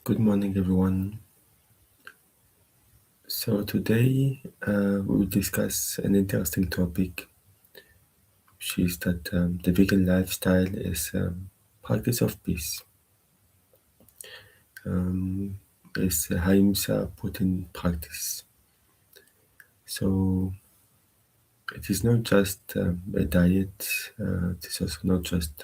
Good morning, everyone. So today we will discuss an interesting topic, which is that the vegan lifestyle is practice of peace. Is Ahimsa put in practice. So it is not just a diet. It is also not just.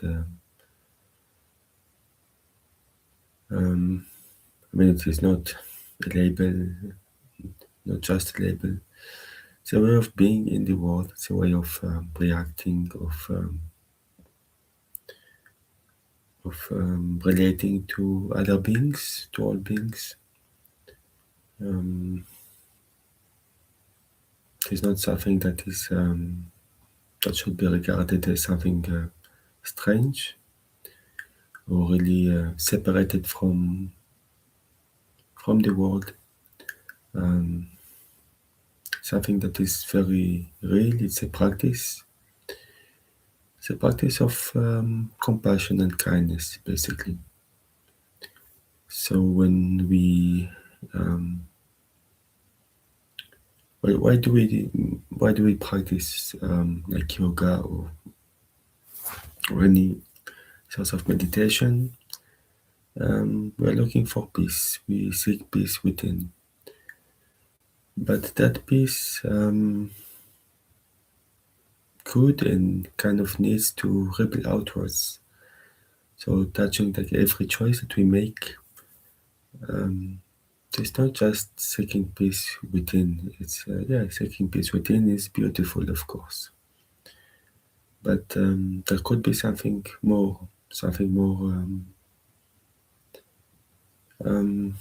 It is not a label, not just a label. It's a way of being in the world. It's a way of reacting, of relating to other beings, to all beings. It's not something that is that should be regarded as something strange or really separated from the world. Something that is very real. It's a practice. It's a practice of compassion and kindness, basically. So when we why do we practice like yoga or any sort of meditation? We're looking for peace. We seek peace within, but that peace could and kind of needs to ripple outwards. So touching like every choice that we make, it's not just seeking peace within. It's seeking peace within is beautiful, of course, but there could be something more, um,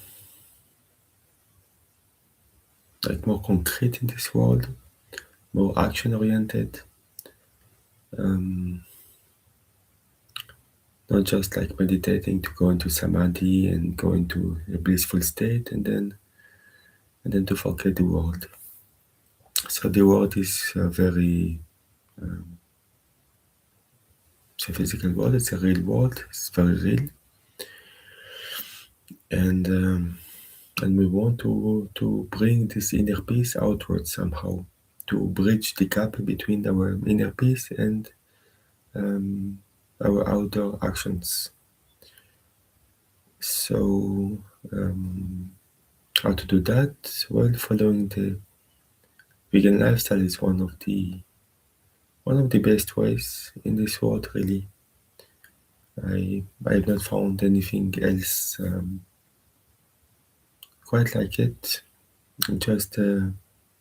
like more concrete in this world, more action oriented. Not just like meditating to go into samadhi and go into a blissful state and then to forget the world. So the world is very it's a physical world, it's a real world, it's very real, and we want to bring this inner peace outwards somehow, to bridge the gap between our inner peace and our outdoor actions. So how to do that? Well, following the vegan lifestyle is one of the best ways in this world, really. I have not found anything else quite like it. Just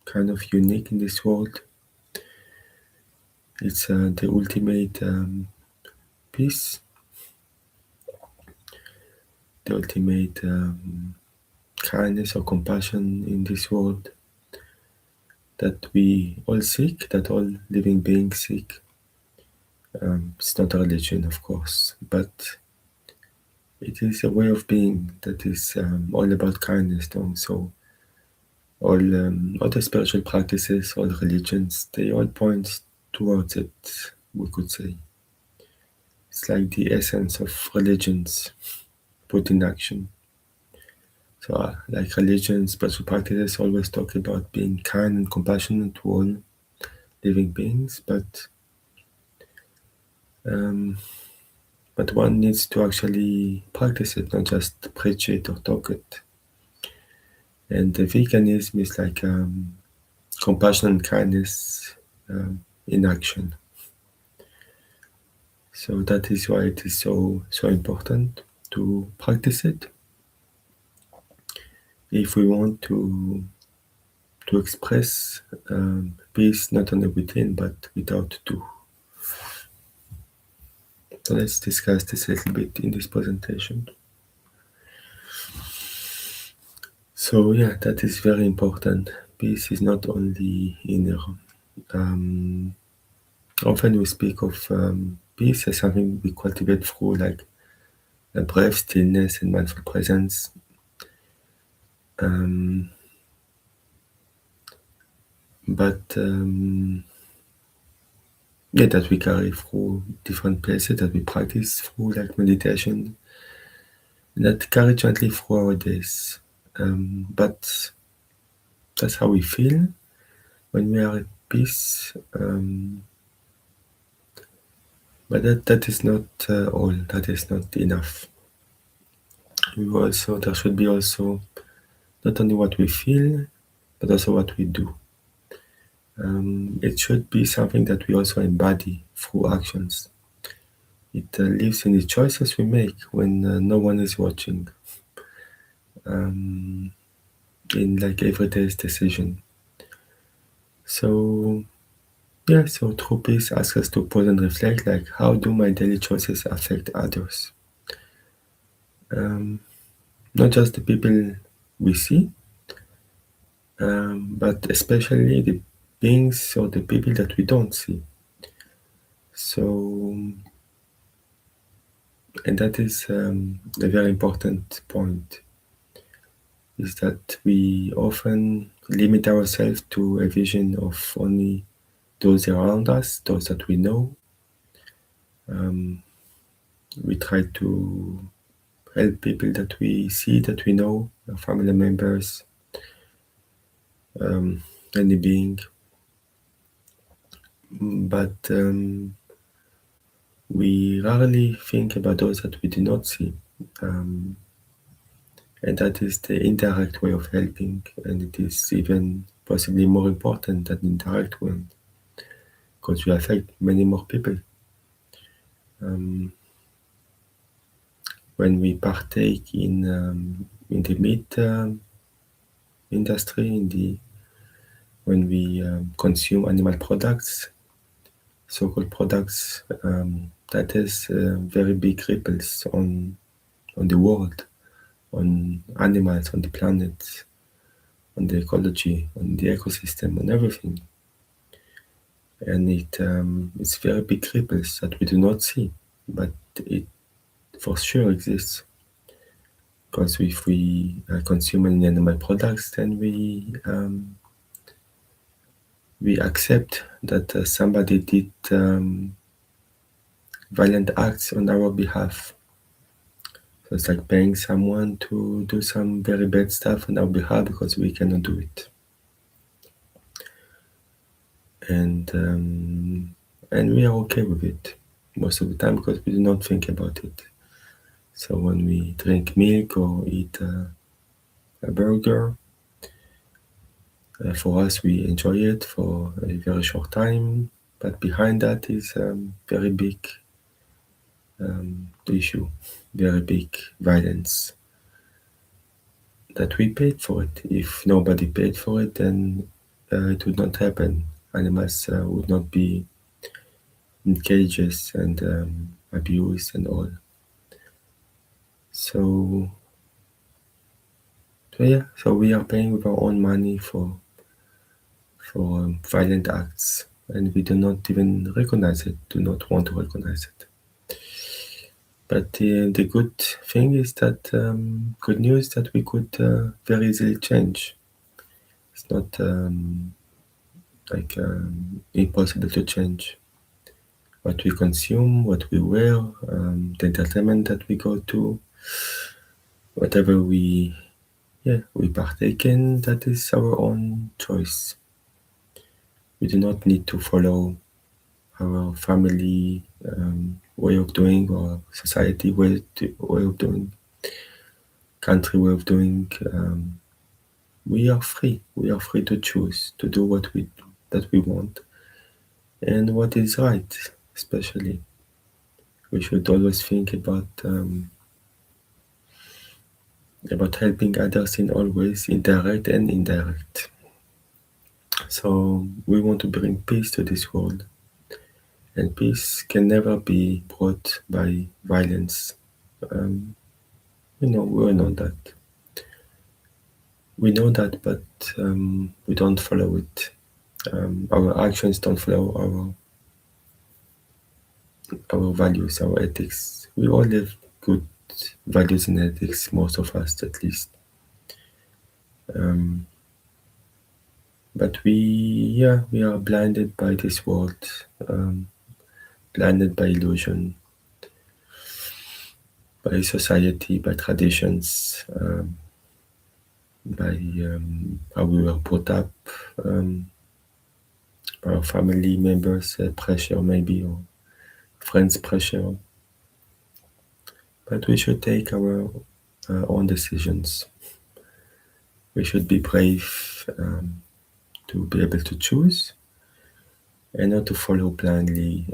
kind of unique in this world. It's the ultimate peace, the ultimate kindness or compassion in this world that we all seek, that all living beings seek. It's not a religion, of course, but it is a way of being that is all about kindness. So all the spiritual practices, all religions, they all point towards it, we could say. It's like the essence of religions put in action. So like religions, spiritual practices always talk about being kind and compassionate to all living beings, but one needs to actually practice it, not just preach it or talk it. And the veganism is like compassion and kindness in action. So that is why it is so important to practice it if we want to express peace not only within but without too. So let's discuss this a little bit in this presentation. So yeah, that is very important. Peace is not only inner. Often we speak of peace as something we cultivate through like a breath, stillness, and mindful presence. But that we carry through different places, that we practice through like meditation, and that carry gently through our days. But that's how we feel when we are at peace. But that is not all. That is not enough. There should be also not only what we feel, but also what we do. It should be something that we also embody through actions. It lives in the choices we make when no one is watching, in like everyday's decision. So yeah, so true peace asks us to pause and reflect, like how do my daily choices affect others? Not just the people we see, but especially the beings or the people that we don't see. So, and that is a very important point, is that we often limit ourselves to a vision of only those around us, those that we know. We try to help people that we see, that we know, our family members, any being. But we rarely think about those that we do not see. And that is the indirect way of helping, and it is even possibly more important than the indirect one, because we affect many more people. When we partake in the meat industry, when we consume animal products, so-called products, that has very big ripples on the world, on animals, on the planet, on the ecology, on the ecosystem, on everything. And it's very big ripples that we do not see, but it for sure exists. Because if we consume any animal products, then we accept that somebody did violent acts on our behalf. So it's like paying someone to do some very bad stuff on our behalf because we cannot do it. And we are okay with it most of the time because we do not think about it. So when we drink milk or eat a burger, for us we enjoy it for a very short time, but behind that is very big issue, very big violence that we paid for it. If nobody paid for it, then it would not happen. Animals would not be in cages and abused and all. So we are paying with our own money for violent acts, and we do not even recognize it, do not want to recognize it. But the good thing is that good news that we could very easily change. It's not impossible to change. What we consume, what we wear, the entertainment that we go to, whatever we partake in, that is our own choice. We do not need to follow our family way of doing, or society way of doing, country way of doing. We are free. We are free to choose to do that we want, and what is right. Especially, we should always think about helping others in all ways, indirect and indirect. So we want to bring peace to this world, and peace can never be brought by violence. We all know that. We know that, but we don't follow it. Our actions don't follow our values, our ethics. We all have good values and ethics, most of us at least. But we are blinded by this world, blinded by illusion. by society, by traditions, by how we were brought up, our family members' pressure maybe, or friends' pressure. But we should take our own decisions. We should be brave to be able to choose and not to follow blindly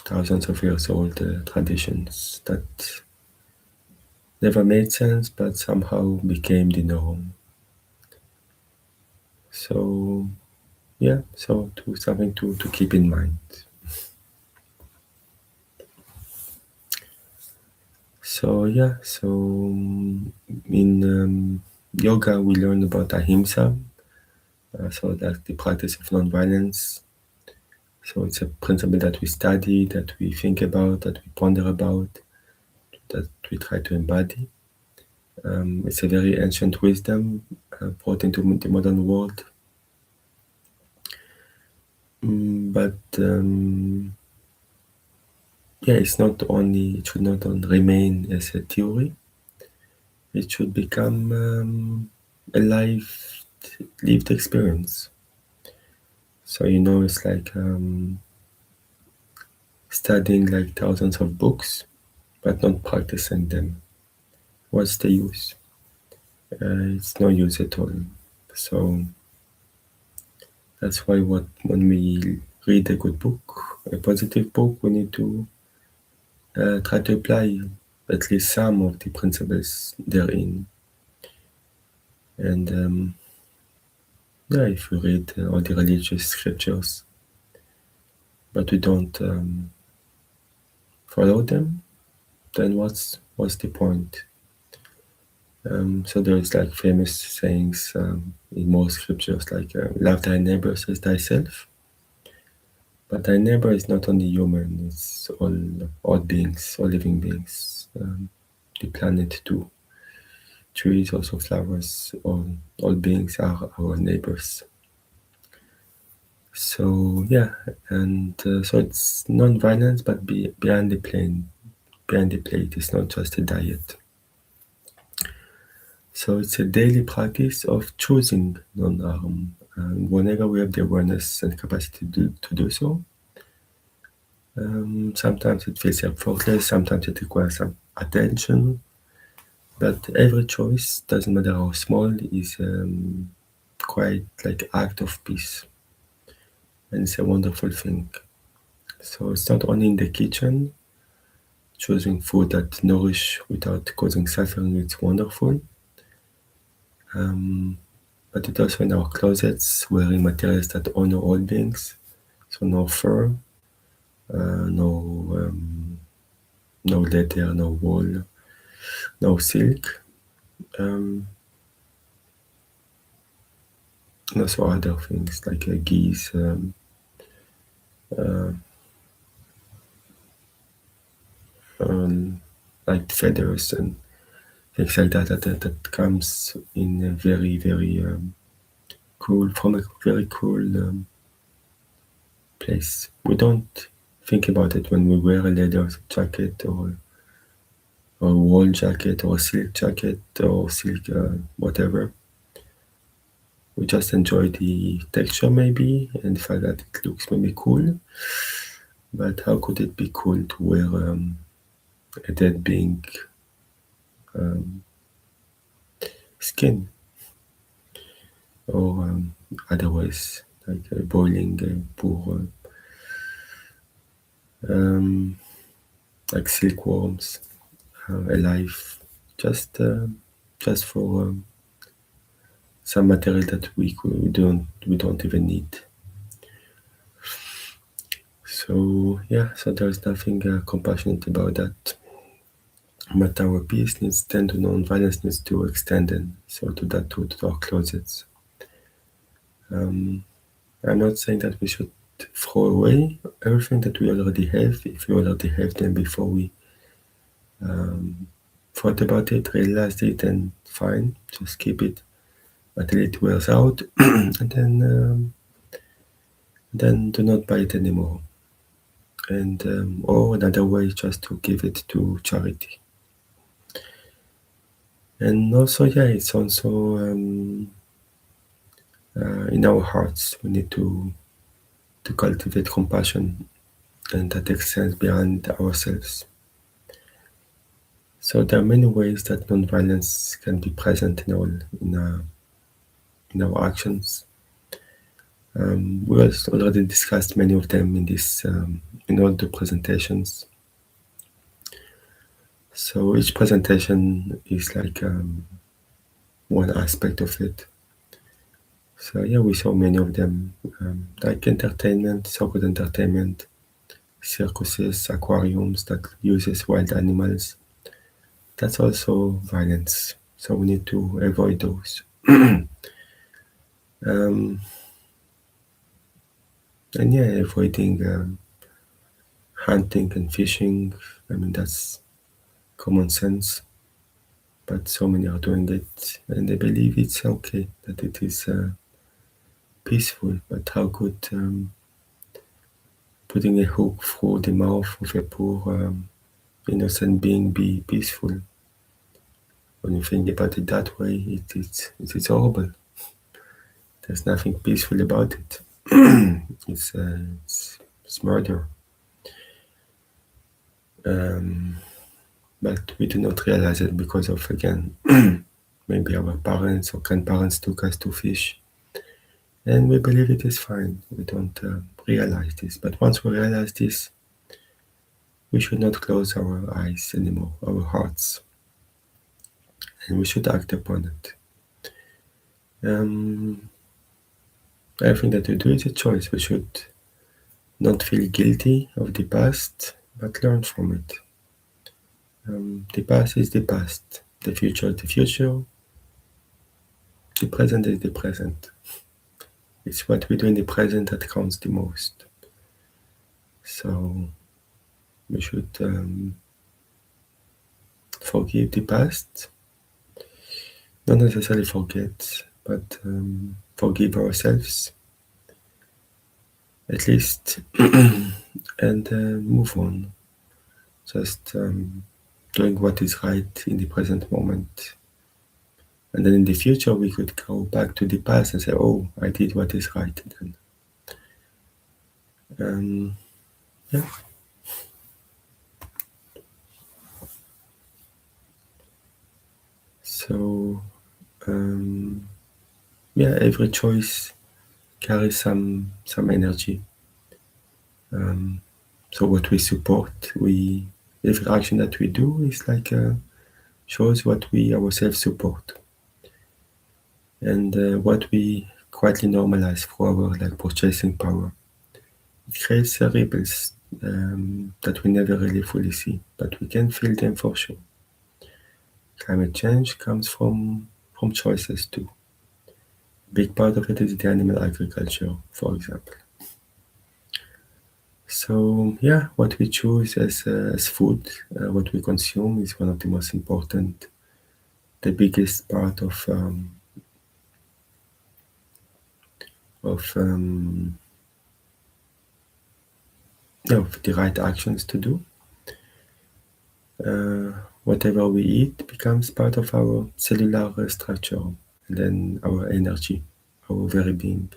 thousands of years old traditions that never made sense but somehow became the norm. So yeah, so something to keep in mind. So yeah, so in yoga we learn about ahimsa, so that's the practice of non-violence. So it's a principle that we study, that we think about, that we ponder about, that we try to embody. It's a very ancient wisdom brought into the modern world. But yeah, it should not only remain as a theory. It should become a lived experience. So it's like studying like thousands of books, but not practicing them. What's the use? It's no use at all. So that's why when we read a good book, a positive book, we need to try to apply at least some of the principles therein. And yeah, if we read all the religious scriptures, but we don't follow them, then what's the point? So there's like famous sayings in most scriptures, like love thy neighbors as thyself. But thy neighbor is not only human; it's all beings, all living beings. The planet too, trees, also flowers. All beings are our neighbors. So yeah, and so it's non-violence, but behind the plate. It's not just a diet. So it's a daily practice of choosing non-harm. And whenever we have the awareness and capacity to do so, sometimes it feels effortless, sometimes it requires some attention, but every choice, doesn't matter how small, is quite like act of peace. And it's a wonderful thing. So it's not only in the kitchen, choosing food that nourish without causing suffering, it's wonderful. But it's also in our closets, wearing materials that honor all beings. So no fur, no leather, no wool, no silk. And also other things like geese, like feathers and things like that comes in a very, very cool, from a very cool place. We don't think about it when we wear a leather jacket or a wool jacket or a silk jacket or silk whatever. We just enjoy the texture maybe and the fact that it looks maybe cool. But how could it be cool to wear a dead being skin or otherwise like boiling poor like silkworms alive just for some material that we don't even need. So yeah, so there's nothing compassionate about that. But our peace needs tend to non-violence needs to extend, and so to that to our closets. I'm not saying that we should throw away everything that we already have. If we already have them before we thought about it, realized it, then fine, just keep it until it wears out, and then do not buy it anymore. and or another way just to give it to charity. And also, yeah, it's also in our hearts. We need to cultivate compassion and that extends beyond ourselves. So there are many ways that nonviolence can be present in our actions. We also already discussed many of them in all the presentations. So each presentation is like one aspect of it. So yeah, we saw many of them, like entertainment, so-called entertainment, circuses, aquariums that uses wild animals. That's also violence. So we need to avoid those. um, and yeah, avoiding hunting and fishing. I mean, that's common sense, but so many are doing it, and they believe it's okay, that it is peaceful. But how could putting a hook through the mouth of a poor innocent being be peaceful? When you think about it that way, it's horrible. There's nothing peaceful about it. It's murder. Um, but we do not realize it because of, again, maybe our parents or grandparents took us to fish, and we believe it is fine. We don't realize this. But once we realize this, we should not close our eyes anymore, our hearts, and we should act upon it. Everything that we do is a choice. We should not feel guilty of the past, but learn from it. The past is the past. The future is the future. The present is the present. It's what we do in the present that counts the most. So we should forgive the past. Not necessarily forget, but forgive ourselves at least, and move on. Just doing what is right in the present moment. And then in the future, we could go back to the past and say, oh, I did what is right then. Yeah. So, yeah, every choice carries some energy. So what we support, every action that we do is like shows what we ourselves support, and what we quietly normalize through our like purchasing power. It creates ripples that we never really fully see, but we can feel them for sure. Climate change comes from choices too. A big part of it is the animal agriculture, for example. So yeah, what we choose as food, what we consume is one of the most important, the biggest part of of the right actions to do. Whatever we eat becomes part of our cellular structure, and then our energy, our very being.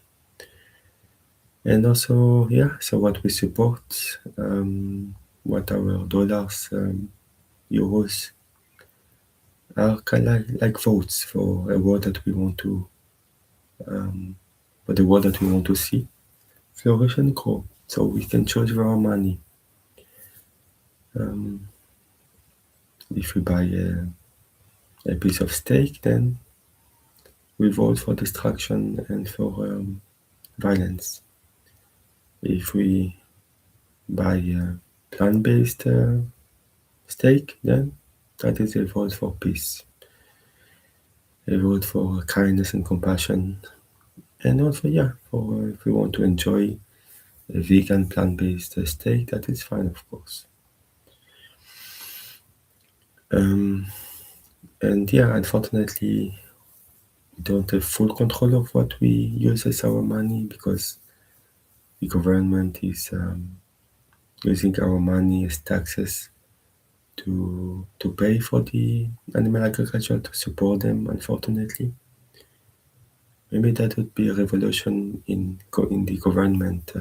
And also, yeah, so what we support, what our dollars, euros are kind of like votes for a world that we want to, for the world that we want to see flourish and grow. So we can choose our money. Um, if we buy a piece of steak, then we vote for destruction and for violence. If we buy a plant-based steak, then that is a vote for peace, a vote for kindness and compassion, and also, yeah, for if we want to enjoy a vegan plant-based steak, that is fine, of course. And yeah, unfortunately, we don't have full control of what we use as our money because the government is using our money as taxes to pay for the animal agriculture, to support them, unfortunately. Maybe that would be a revolution in the government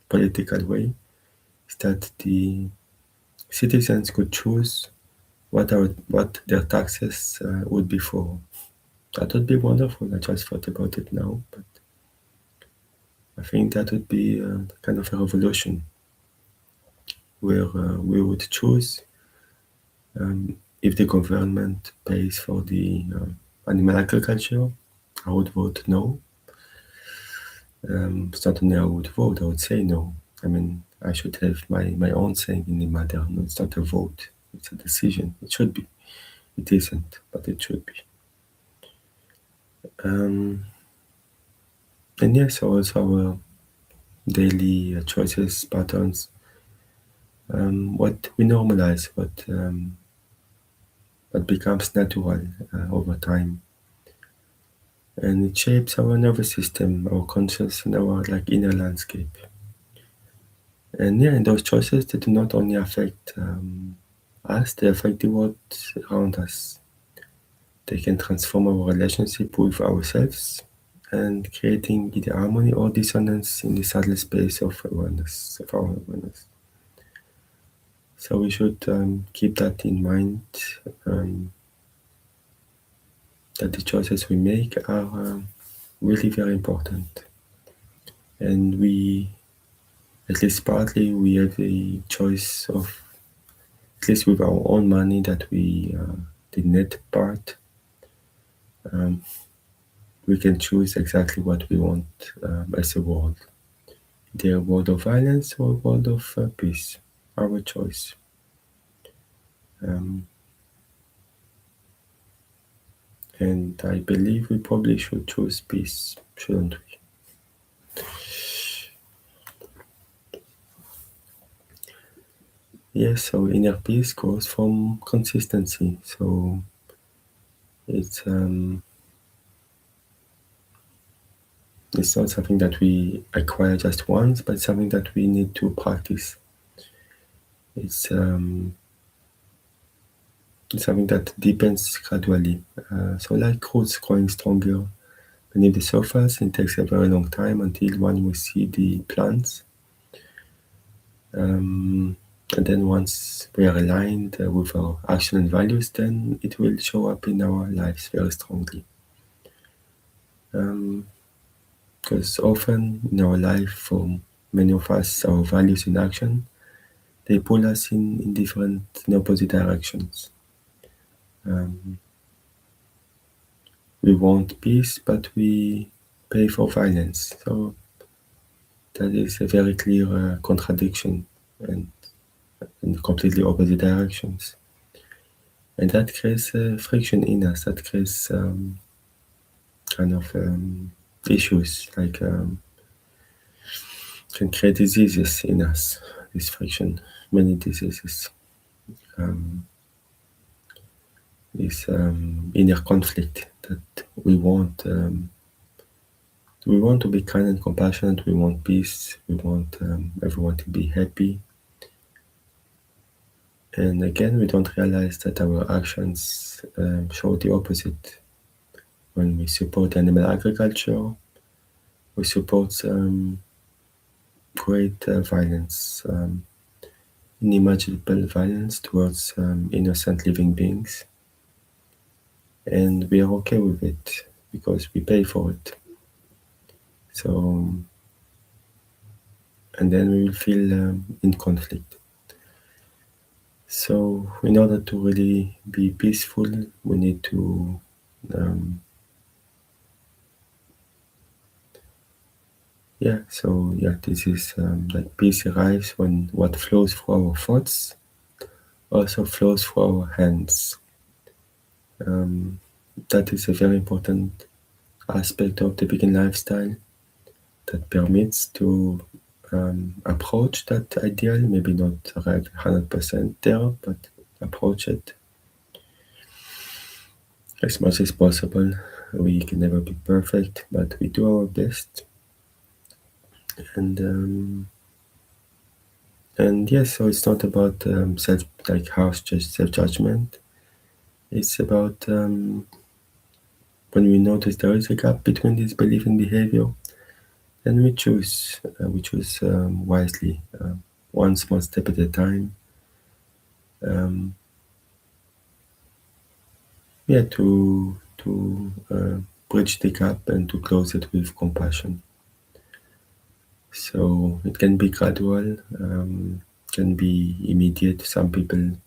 political way, is that the citizens could choose what their taxes would be for. That would be wonderful. I just thought about it now, but I think that would be kind of a revolution where we would choose if the government pays for the animal agriculture. I would vote no. Certainly, I would vote. I would say no. I mean, I should have my own saying in the matter. No, it's not a vote. It's a decision. It should be. It isn't, but it should be. And yes, also our daily choices, patterns, what we normalize, what becomes natural over time. And it shapes our nervous system, our conscious, and our inner landscape. And yeah, and those choices, they do not only affect us, they affect the world around us. They can transform our relationship with ourselves and creating either harmony or dissonance in the subtle space of awareness, of our awareness. So we should keep that in mind, that the choices we make are really very important. And we, at least partly, we have a choice of, at least with our own money, that we, the net part, we can choose exactly what we want as a world. Either a world of violence or a world of peace. Our choice. And I believe we probably should choose peace, shouldn't we? Yes, so inner peace goes from consistency. So it's not something that we acquire just once, but something that we need to practice. It's something that deepens gradually. So like roots growing stronger beneath the surface, it takes a very long time until when we see the plants. And then once we are aligned with our action and values, then it will show up in our lives very strongly. Because often in our life, for many of us, our values in action, they pull us in different, in opposite directions. We want peace, but we pay for violence. So that is a very clear contradiction and in completely opposite directions. And that creates friction in us, that creates kind of issues, can create diseases in us, this friction, many diseases. This inner conflict that we want to be kind and compassionate, we want peace, we want everyone to be happy. And again, we don't realize that our actions show the opposite. When we support animal agriculture, we support great violence, unimaginable violence towards innocent living beings. And we are okay with it because we pay for it. So, and then we will feel in conflict. So, in order to really be peaceful, we need to this is that peace arrives when what flows through our thoughts also flows through our hands. That is a very important aspect of the vegan lifestyle that permits to approach that ideal, maybe not arrive 100% there, but approach it as much as possible. We can never be perfect, but we do our best. And And yes, so it's not about self like harsh just self judgment. It's about when we notice there is a gap between this belief and behavior, then we choose wisely, one small step at a time. Um, yeah, to bridge the gap and to close it with compassion. So it can be gradual, can be immediate. Some people,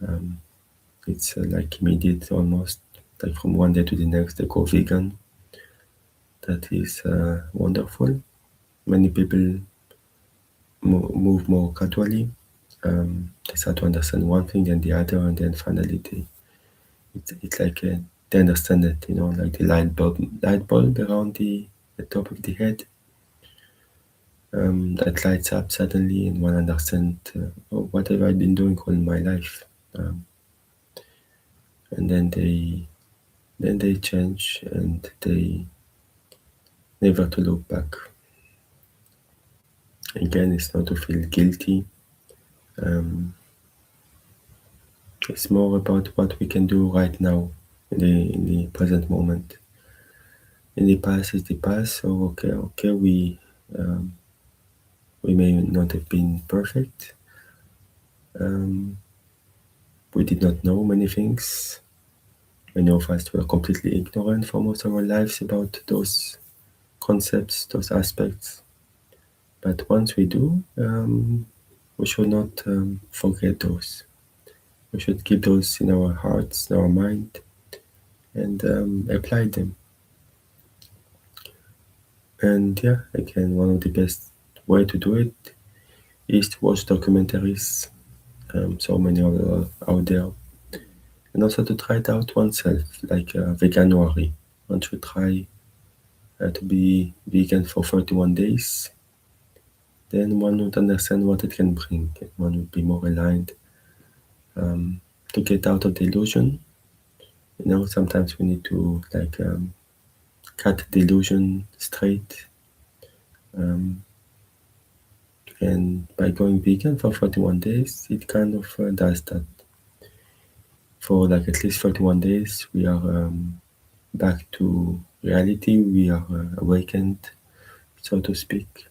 um, it's like immediate almost, like from one day to the next, they go vegan. That is wonderful. Many people move more gradually. They start to understand one thing and the other, and then finally it's like they understand it, like the light bulb around the top of the head that lights up suddenly, and one understand, oh, what have I been doing all my life? Um, and then they change, and they never to look back. Again, it's not to feel guilty. Um, it's more about what we can do right now in the present moment. In the past is the past, so okay, um, we may not have been perfect. Um, we did not know many things. Many of us were completely ignorant for most of our lives about those concepts, those aspects. But once we do, we should not forget those. We should keep those in our hearts, in our mind, and apply them. And yeah, again, one of the best way to do it is to watch documentaries. So many out there, and also to try it out oneself, like Veganuary. One should try to be vegan for 31 days. Then one would understand what it can bring. One would be more aligned to get out of the illusion. Sometimes we need to like cut the illusion straight. Um, and by going vegan for 41 days, it kind of does that. For like at least 41 days, we are back to reality. We are awakened, so to speak.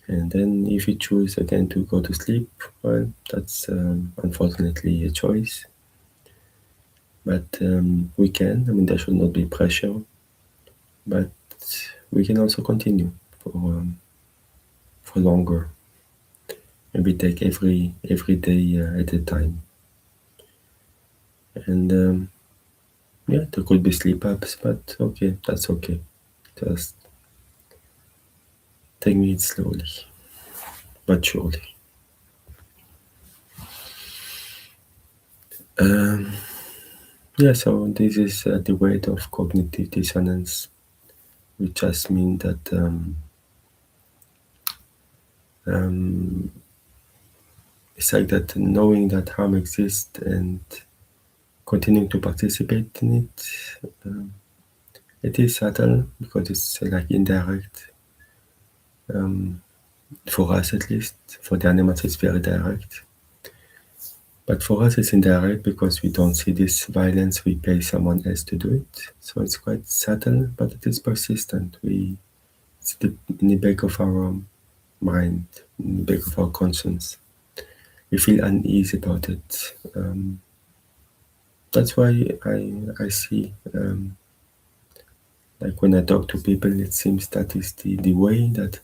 And then if you choose again to go to sleep, well, that's unfortunately a choice. But we can, there should not be pressure, but we can also continue for longer. Maybe take every day at a time. And yeah, there could be sleep ups, but okay, that's okay. Just taking it slowly, but surely. Um, yeah, so this is the weight of cognitive dissonance, which just means that um, it's like that knowing that harm exists and continuing to participate in it. It is subtle because it's like indirect. Um, for us at least, for the animals it's very direct. But for us it's indirect because we don't see this violence, we pay someone else to do it. So it's quite subtle, but it is persistent. It's in the back of our mind, in the back of our conscience. We feel uneasy about it. That's why I see, like when I talk to people, it seems that is the way that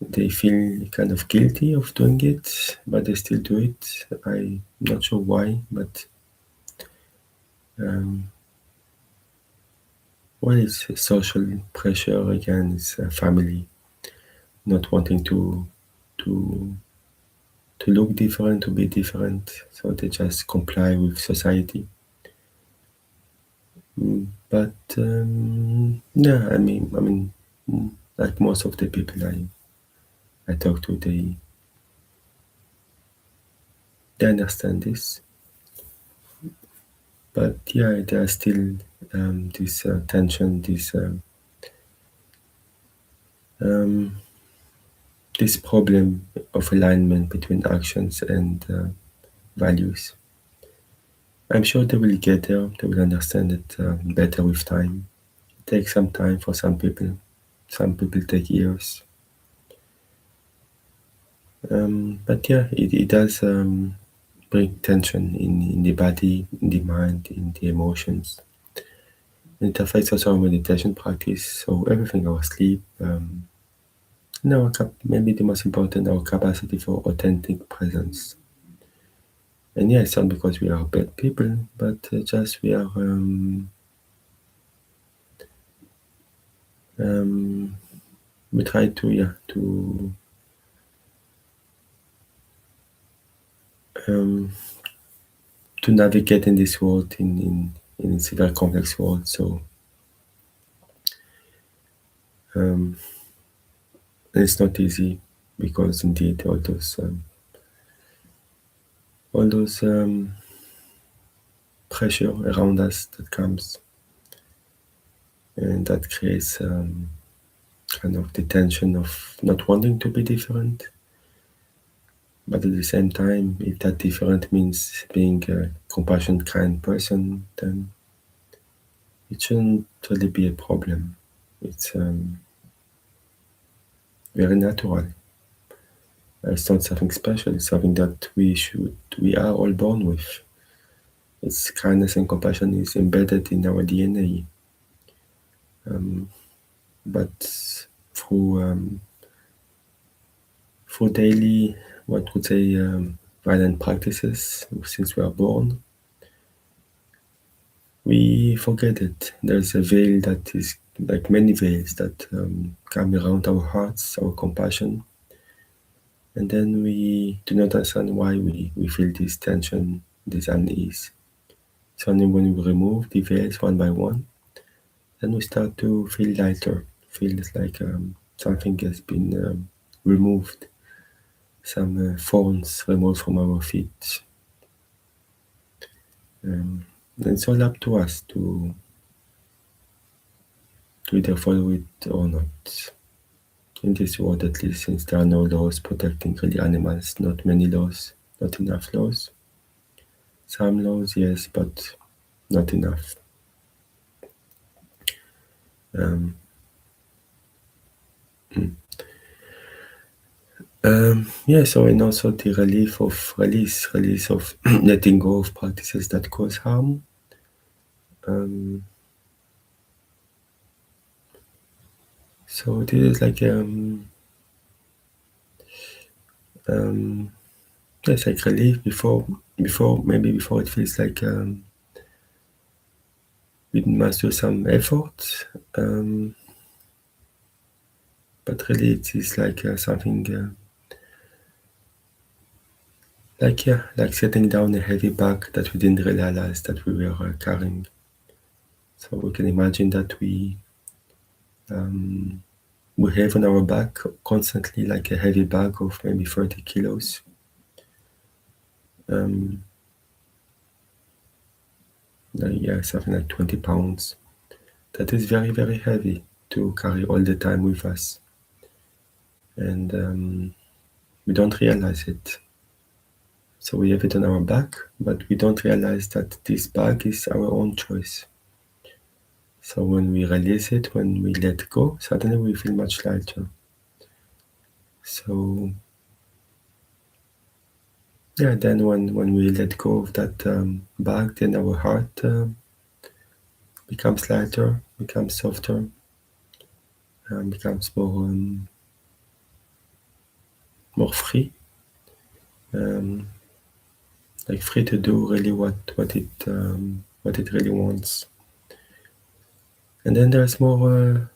they feel kind of guilty of doing it, but they still do it. I'm not sure why, but um, well, it's social pressure again. It's family not wanting to to look different, to be different, so they just comply with society. But yeah, like most of the people I talk to, they understand this. But yeah, there's still this tension, this um, this problem of alignment between actions and values. I'm sure they will get there, they will understand it better with time. It takes some time for some people take years. But yeah, it does bring tension in the body, in the mind, in the emotions. It affects also our meditation practice, so everything, our sleep, and maybe the most important, our capacity for authentic presence. And yeah, it's not because we are bad people, but just um, we try um, to navigate in this world in its very complex world. So um, it's not easy because indeed all those pressure around us that comes and that creates kind of the tension of not wanting to be different, but at the same time, if that different means being a compassionate, kind person, then it shouldn't really be a problem. It's very natural. It's not something special. It's something that we are all born with. It's kindness and compassion is embedded in our DNA. But through through daily, what would say, violent practices since we are born, we forget it. There's a veil that is like many veils that come around our hearts, our compassion, and then we do not understand why we feel this tension, this unease. It's only when we remove the veils one by one, then we start to feel lighter, feel like something has been removed, some thorns removed from our feet. It's all up to us to either follow it or not. In this world, at least, since there are no laws protecting really animals, not many laws, not enough laws. Some laws, yes, but not enough. Um, yeah, so and also the release of letting go of practices that cause harm. Um, so this is like um, yes, like relief before it feels like we must do some effort. But really, it is like something like setting down a heavy bag that we didn't realize that we were carrying. So we can imagine that we have on our back constantly like a heavy bag of maybe 30 kilos. Um, yeah, something like 20 pounds. That is very, very heavy to carry all the time with us. And we don't realize it. So we have it on our back, but we don't realize that this bag is our own choice. So when we release it, when we let go, suddenly we feel much lighter. So yeah, then when we let go of that bag, then our heart becomes lighter, becomes softer, becomes more free, um, like free to do really what it really wants. And then there's more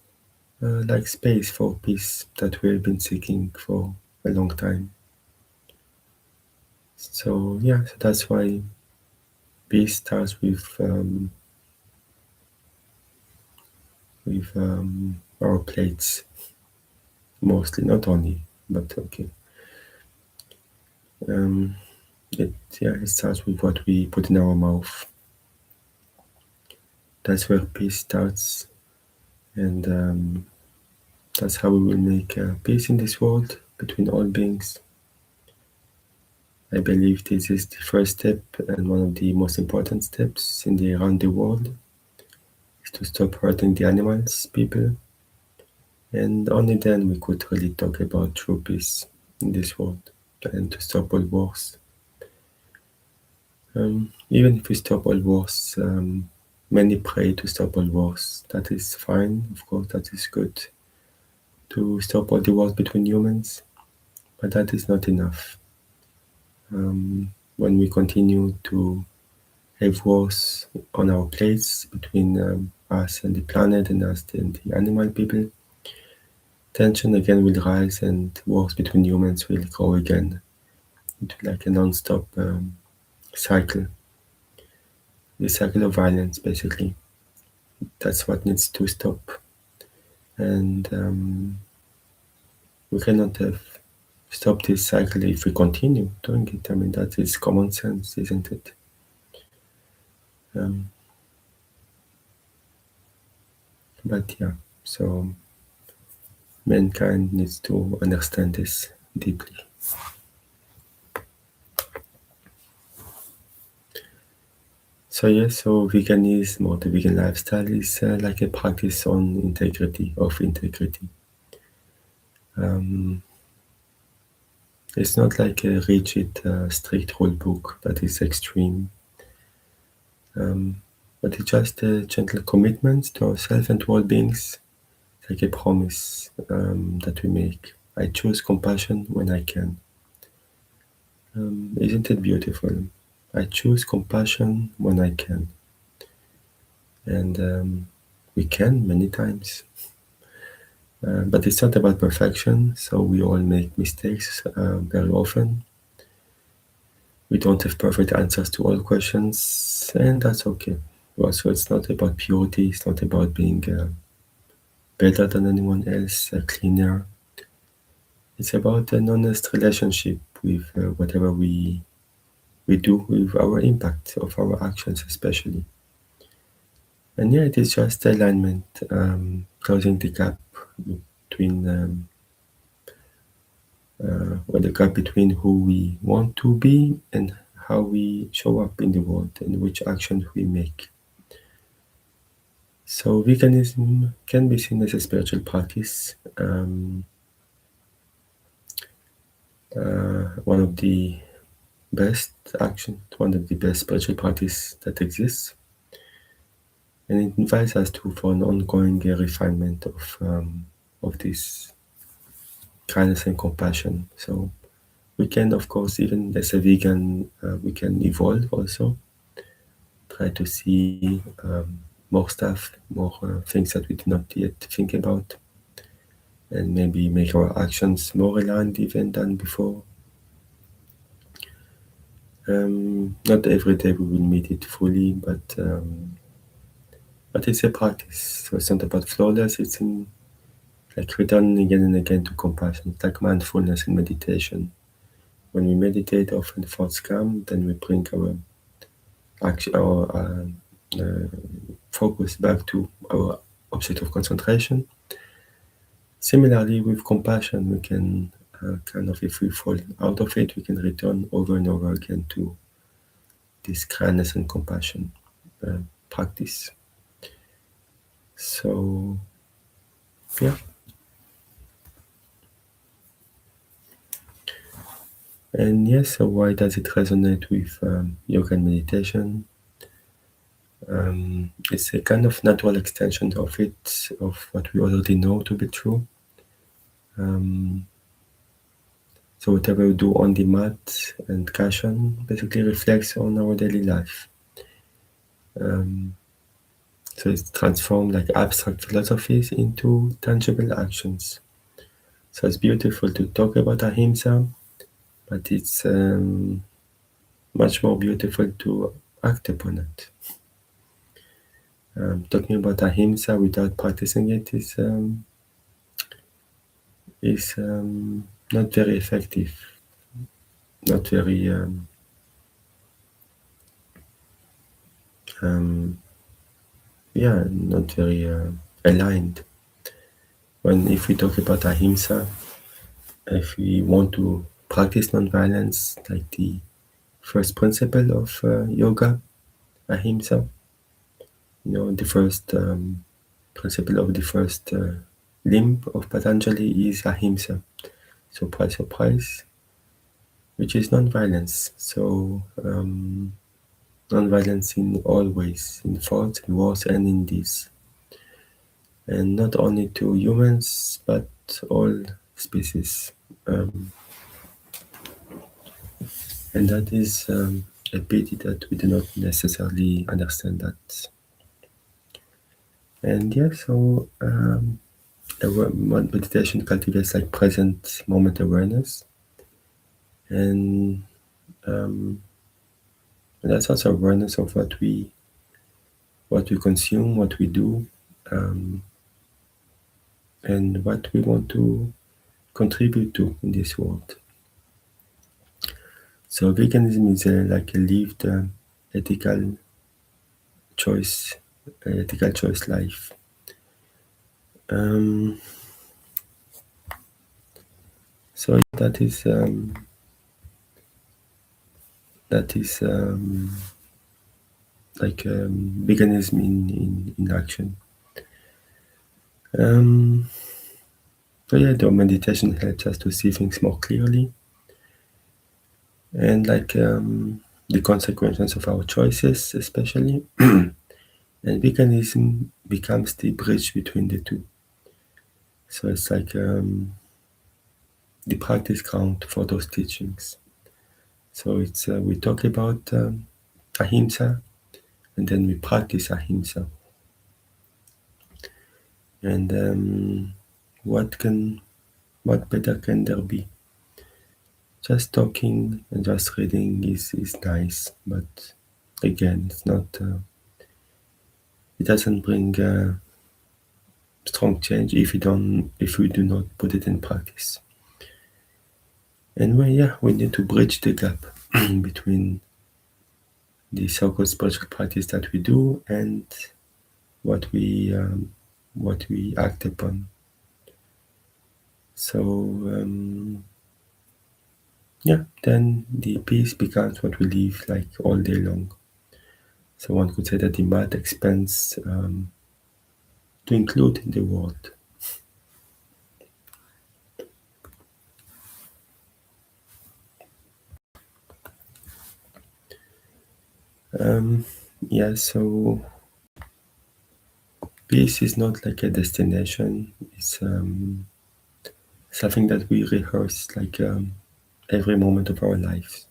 like space for peace that we've been seeking for a long time. So yeah, so that's why peace starts with our plates, mostly, not only, but okay. Um, it starts with what we put in our mouth. That's where peace starts, and that's how we will make peace in this world. between all beings. I believe this is the first step and one of the most important steps in the around the world is to stop hurting the animals, people, and only then we could really talk about true peace in this world and to stop all wars. Even if we stop all wars, many pray to stop all wars. That is fine, of course, that is good to stop all the wars between humans, but that is not enough. When we continue to have wars on our plates between us and the planet and us and the animal people, tension again will rise and wars between humans will grow again into like a non-stop cycle. The cycle of violence, basically. That's what needs to stop. And we cannot have stopped this cycle if we continue doing it. I mean, that is common sense, isn't it? But yeah, so mankind needs to understand this deeply. So yes, so veganism or the vegan lifestyle is like a practice on integrity, of integrity. It's not like a rigid, strict rule book that is extreme, but it's just a gentle commitment to ourselves and to all beings, like a promise that we make. I choose compassion when I can. Isn't it beautiful? I choose compassion when I can. And we can many times. But it's not about perfection, so we all make mistakes very often. We don't have perfect answers to all questions, and that's okay. Also, it's not about purity, it's not about being better than anyone else, cleaner. It's about an honest relationship with whatever we do, with our impact of our actions, especially. And yeah, it is just alignment, closing the gap between the gap between who we want to be and how we show up in the world and which actions we make. So veganism can be seen as a spiritual practice, one of the best actions, one of the best spiritual practice that exists, and it invites us to for an ongoing refinement of this kindness and compassion. So we can, of course, even as a vegan, we can evolve also, try to see more stuff, more things that we did not yet think about, and maybe make our actions more aligned even than before. Not every day we will meet it fully, but it's a practice. So it's not about flawless. It's in like returning again and again to compassion. It's like mindfulness and meditation. When we meditate, often thoughts come, then we bring our action, our focus back to our object of concentration. Similarly, with compassion, we can kind of, if we fall out of it, we can return over and over again to this kindness and compassion practice. So, yeah. And yes, so why does it resonate with yoga and meditation? It's a kind of natural extension of it, of what we already know to be true. So whatever we do on the mat and kashan basically reflects on our daily life. So it's transformed like abstract philosophies into tangible actions. So it's beautiful to talk about ahimsa, but it's much more beautiful to act upon it. Talking about ahimsa without practicing it is not very effective, not very not very aligned. When if we talk about ahimsa, if we want to practice nonviolence, like the first principle of yoga, ahimsa, the first principle of the first limb of Patanjali is ahimsa. Surprise, surprise, which is nonviolence. So, nonviolence in all ways, in thoughts, in words, and in deeds. And not only to humans, but all species. And that is a pity that we do not necessarily understand that. And yeah, so meditation cultivates like present moment awareness, and that's also awareness of what we consume, what we do, um, and what we want to contribute to in this world. So veganism is like a lived ethical choice, ethical choice life. Um, so that is like veganism in action. Um, so yeah, the meditation helps us to see things more clearly, and like the consequences of our choices, especially. And veganism becomes the bridge between the two. So it's like the practice ground for those teachings. So it's we talk about ahimsa, and then we practice ahimsa. And what better can there be? Just talking and just reading is nice, but again, it's not. It doesn't bring strong change if we do not put it in practice. And we need to bridge the gap between the so-called spiritual practice that we do and what we um, what we act upon. So then the peace becomes what we live like all day long. So one could say that the mat expands to include the world. Um, so peace is not like a destination. It's something that we rehearse like every moment of our lives.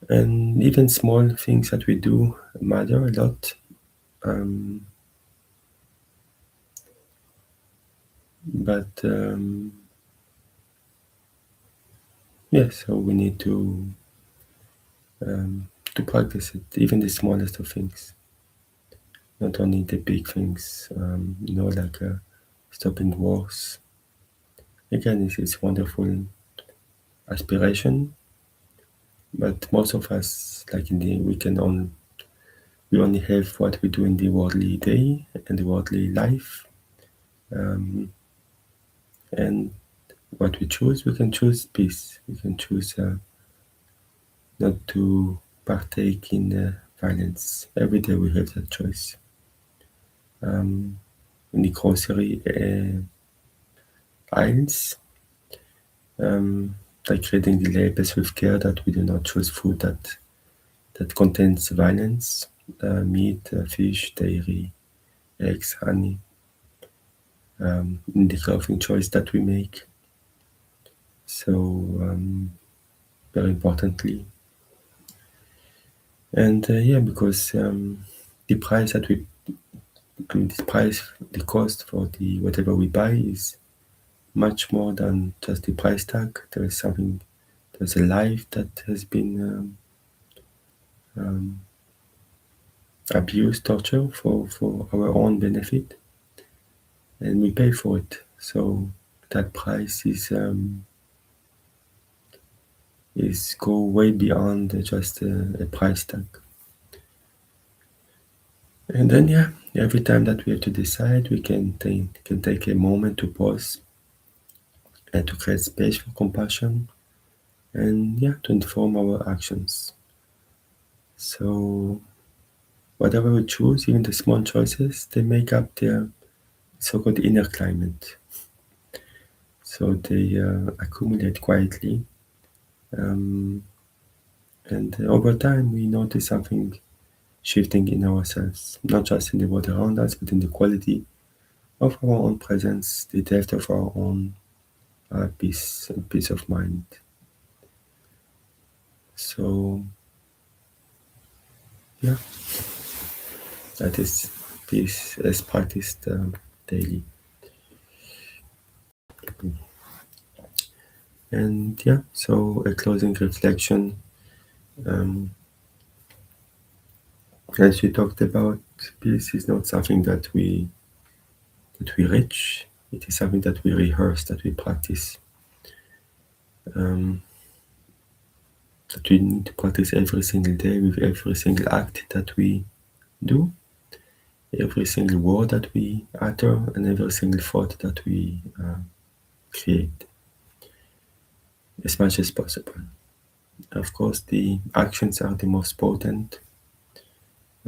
And even small things that we do matter a lot. Um, but so we need to practice it, even the smallest of things, not only the big things. Like stopping wars. Again, it's wonderful aspiration, but most of us, like in the we only have what we do in the worldly day and the worldly life, um, and what we choose, we can choose peace. We can choose not to partake in violence. Every day we have that choice. In the grocery aisles, um, like reading the labels with care that we do not choose food that contains violence, meat, fish, dairy, eggs, honey, in the clothing choice that we make. So, very importantly, and because the price that we, the price, the cost for the whatever we buy is much more than just the price tag. There is something, there's a life that has been abused, tortured for our own benefit, and we pay for it. So that price is go way beyond just a price tag. And then every time that we have to decide, we can take a moment to pause and to create space for compassion, and to inform our actions. So whatever we choose, even the small choices, they make up the so-called inner climate. So they accumulate quietly, um, and over time we notice something shifting in ourselves, not just in the world around us, but in the quality of our own presence, the depth of our own peace and peace of mind. So yeah, that is peace as practiced daily. And so a closing reflection. Um, as we talked about, peace is not something that we reach. It is something that we rehearse, that we practice, um, that we need to practice every single day with every single act that we do, every single word that we utter, and every single thought that we create, as much as possible. Of course, the actions are the most potent,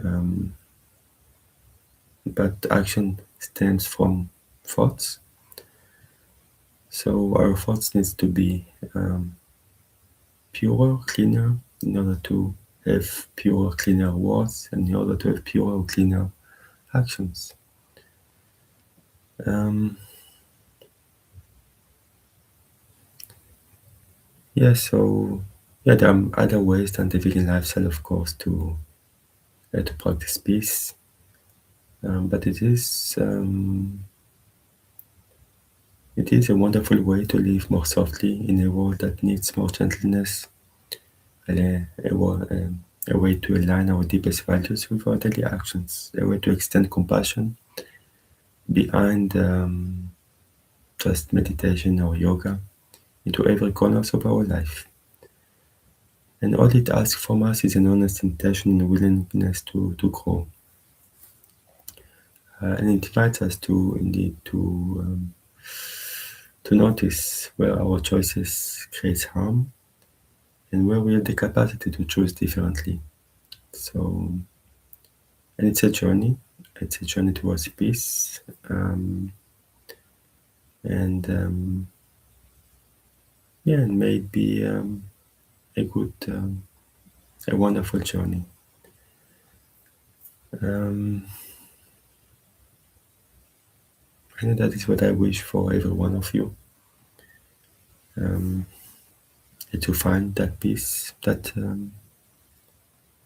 um, but action stems from thoughts. So our thoughts needs to be purer, cleaner, in order to have purer, cleaner words, and in order to have purer, cleaner actions. Um, so there are other ways than the vegan lifestyle, of course, to practice peace. But it is a wonderful way to live more softly in a world that needs more gentleness, and a way to align our deepest values with our daily actions, a way to extend compassion behind just meditation or yoga into every corner of our life. And all it asks from us is an honest intention and willingness to grow. And it invites us to indeed to notice where our choices create harm and where we have the capacity to choose differently. So, and it's a journey. It's a journey towards peace, and and may it be a good, a wonderful journey. Um, and that is what I wish for every one of you. Um, to find that peace that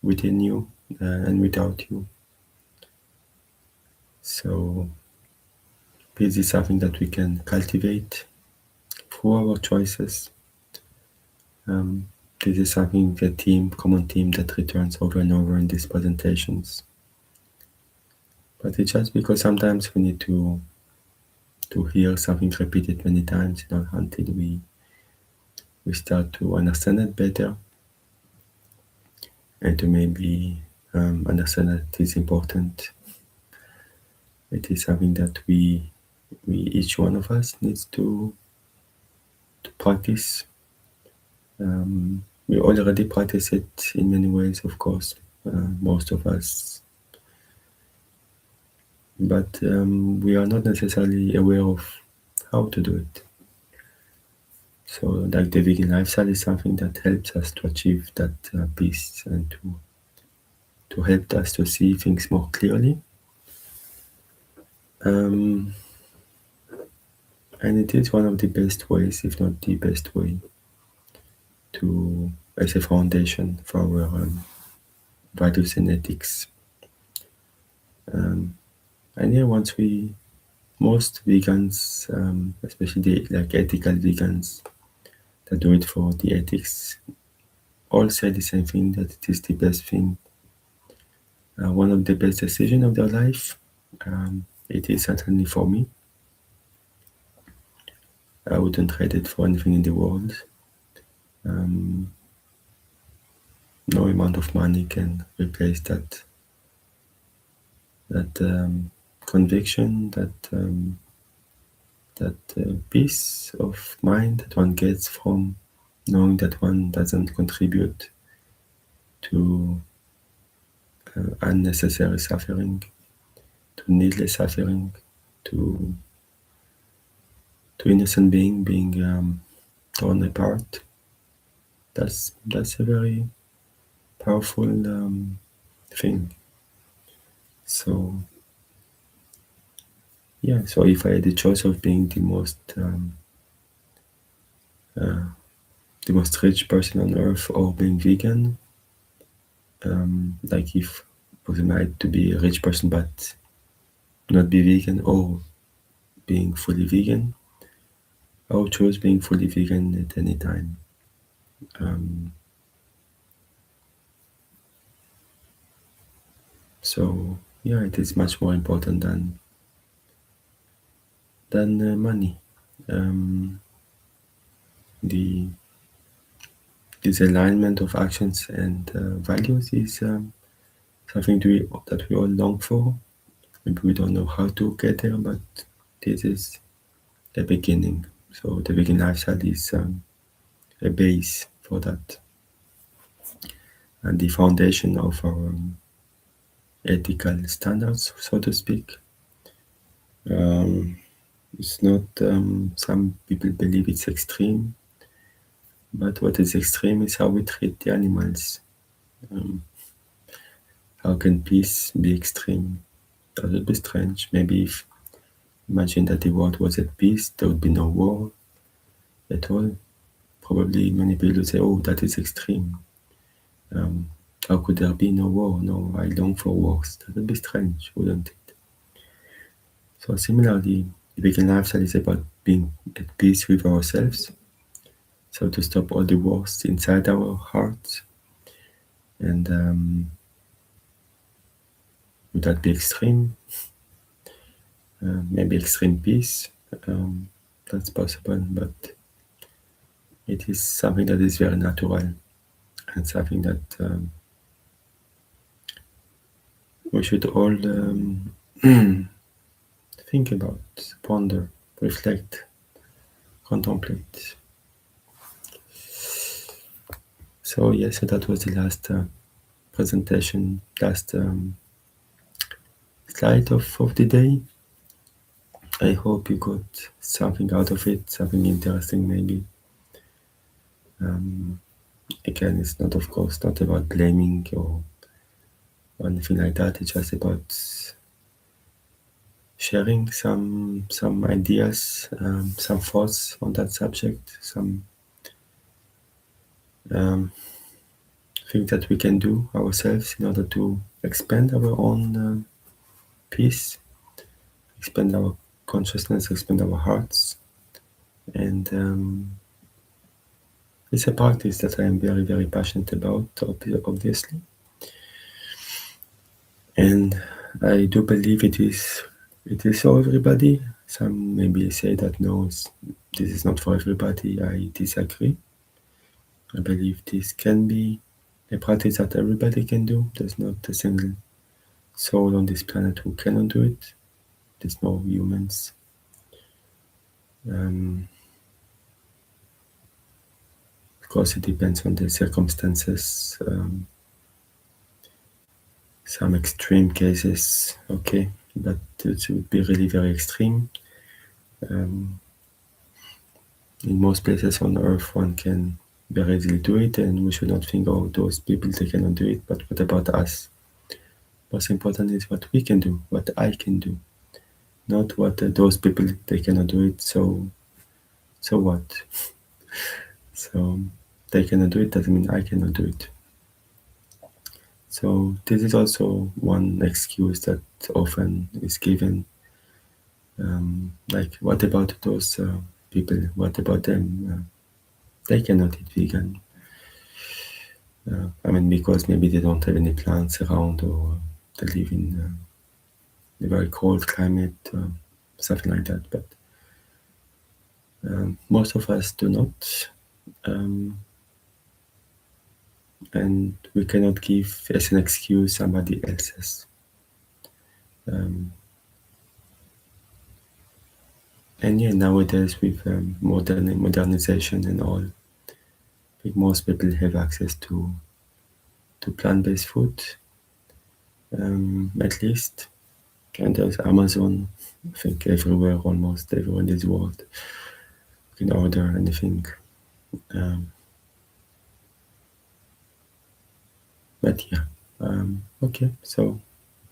within you and without you. So peace is something that we can cultivate through our choices. This is something, a common theme that returns over and over in these presentations. But it's just because sometimes we need to hear something repeated many times, until we start to understand it better, and to maybe understand that it is important. It is something that we each one of us needs to practice. We already practice it in many ways, of course, most of us, but we are not necessarily aware of how to do it. So, like the vegan lifestyle is something that helps us to achieve that peace, and to help us to see things more clearly. Um, and it is one of the best ways, if not the best way, to as a foundation for our values and ethics. And once most vegans, especially like ethical vegans that do it for the ethics, all say the same thing, that it is the best thing, one of the best decisions of their life. It is certainly for me. I wouldn't trade it for anything in the world. No amount of money can replace that conviction, that that peace of mind that one gets from knowing that one doesn't contribute to unnecessary suffering, to needless suffering, to innocent being torn apart. That's a very powerful thing. So yeah, so if I had the choice of being the most rich person on earth or being vegan, like if it was made to be a rich person but not be vegan or being fully vegan, I would choose being fully vegan at any time. So yeah, it is much more important than money. The This alignment of actions and values is something that we all long for. Maybe we don't know how to get there, but this is the beginning. So the vegan lifestyle is a base for that and the foundation of our ethical standards, so to speak. It's not, some people believe it's extreme, but what is extreme is how we treat the animals. How can peace be extreme? That would be strange. Maybe if imagine that the world was at peace, there would be no war at all. Probably many people would say, oh, that is extreme. How could there be no war? No, I long for wars. That would be strange, wouldn't it? So similarly, the vegan lifestyle is about being at peace with ourselves. So to stop all the wars inside our hearts, and would that be extreme? Maybe extreme peace. That's possible, but it is something that is very natural and something that we should all think about, ponder, reflect, contemplate. So yes, so that was the last presentation, last slide of the day. I hope you got something out of it, something interesting maybe. Again, it's not, of course, not about blaming or anything like that. It's just about sharing some ideas, some thoughts on that subject, some things that we can do ourselves in order to expand our own peace, expand our consciousness, expand our hearts. And it's a practice that I am very, very passionate about, obviously. And I do believe it is for everybody. Some maybe say that no, this is not for everybody. I disagree. I believe this can be a practice that everybody can do. There's not a single soul on this planet who cannot do it. There's no humans. Of course, it depends on the circumstances. Some extreme cases, okay, but it would be really very extreme. In most places on Earth, one can very easily do it, and we should not think, oh, those people, they cannot do it, but what about us? What's important is what we can do, what I can do, not what those people, they cannot do it, so what? So they cannot do it doesn't mean I cannot do it. So this is also one excuse that often is given. Like, what about those people? What about them? They cannot eat vegan. I mean, because maybe they don't have any plants around, or they live in a very cold climate, something like that. But most of us do not. And we cannot give as an excuse somebody else's. And yeah, nowadays with modernization and all, I think most people have access to plant-based food, at least. And there's Amazon, I think everywhere, almost everywhere in this world, you can order anything. Um, but yeah, okay, so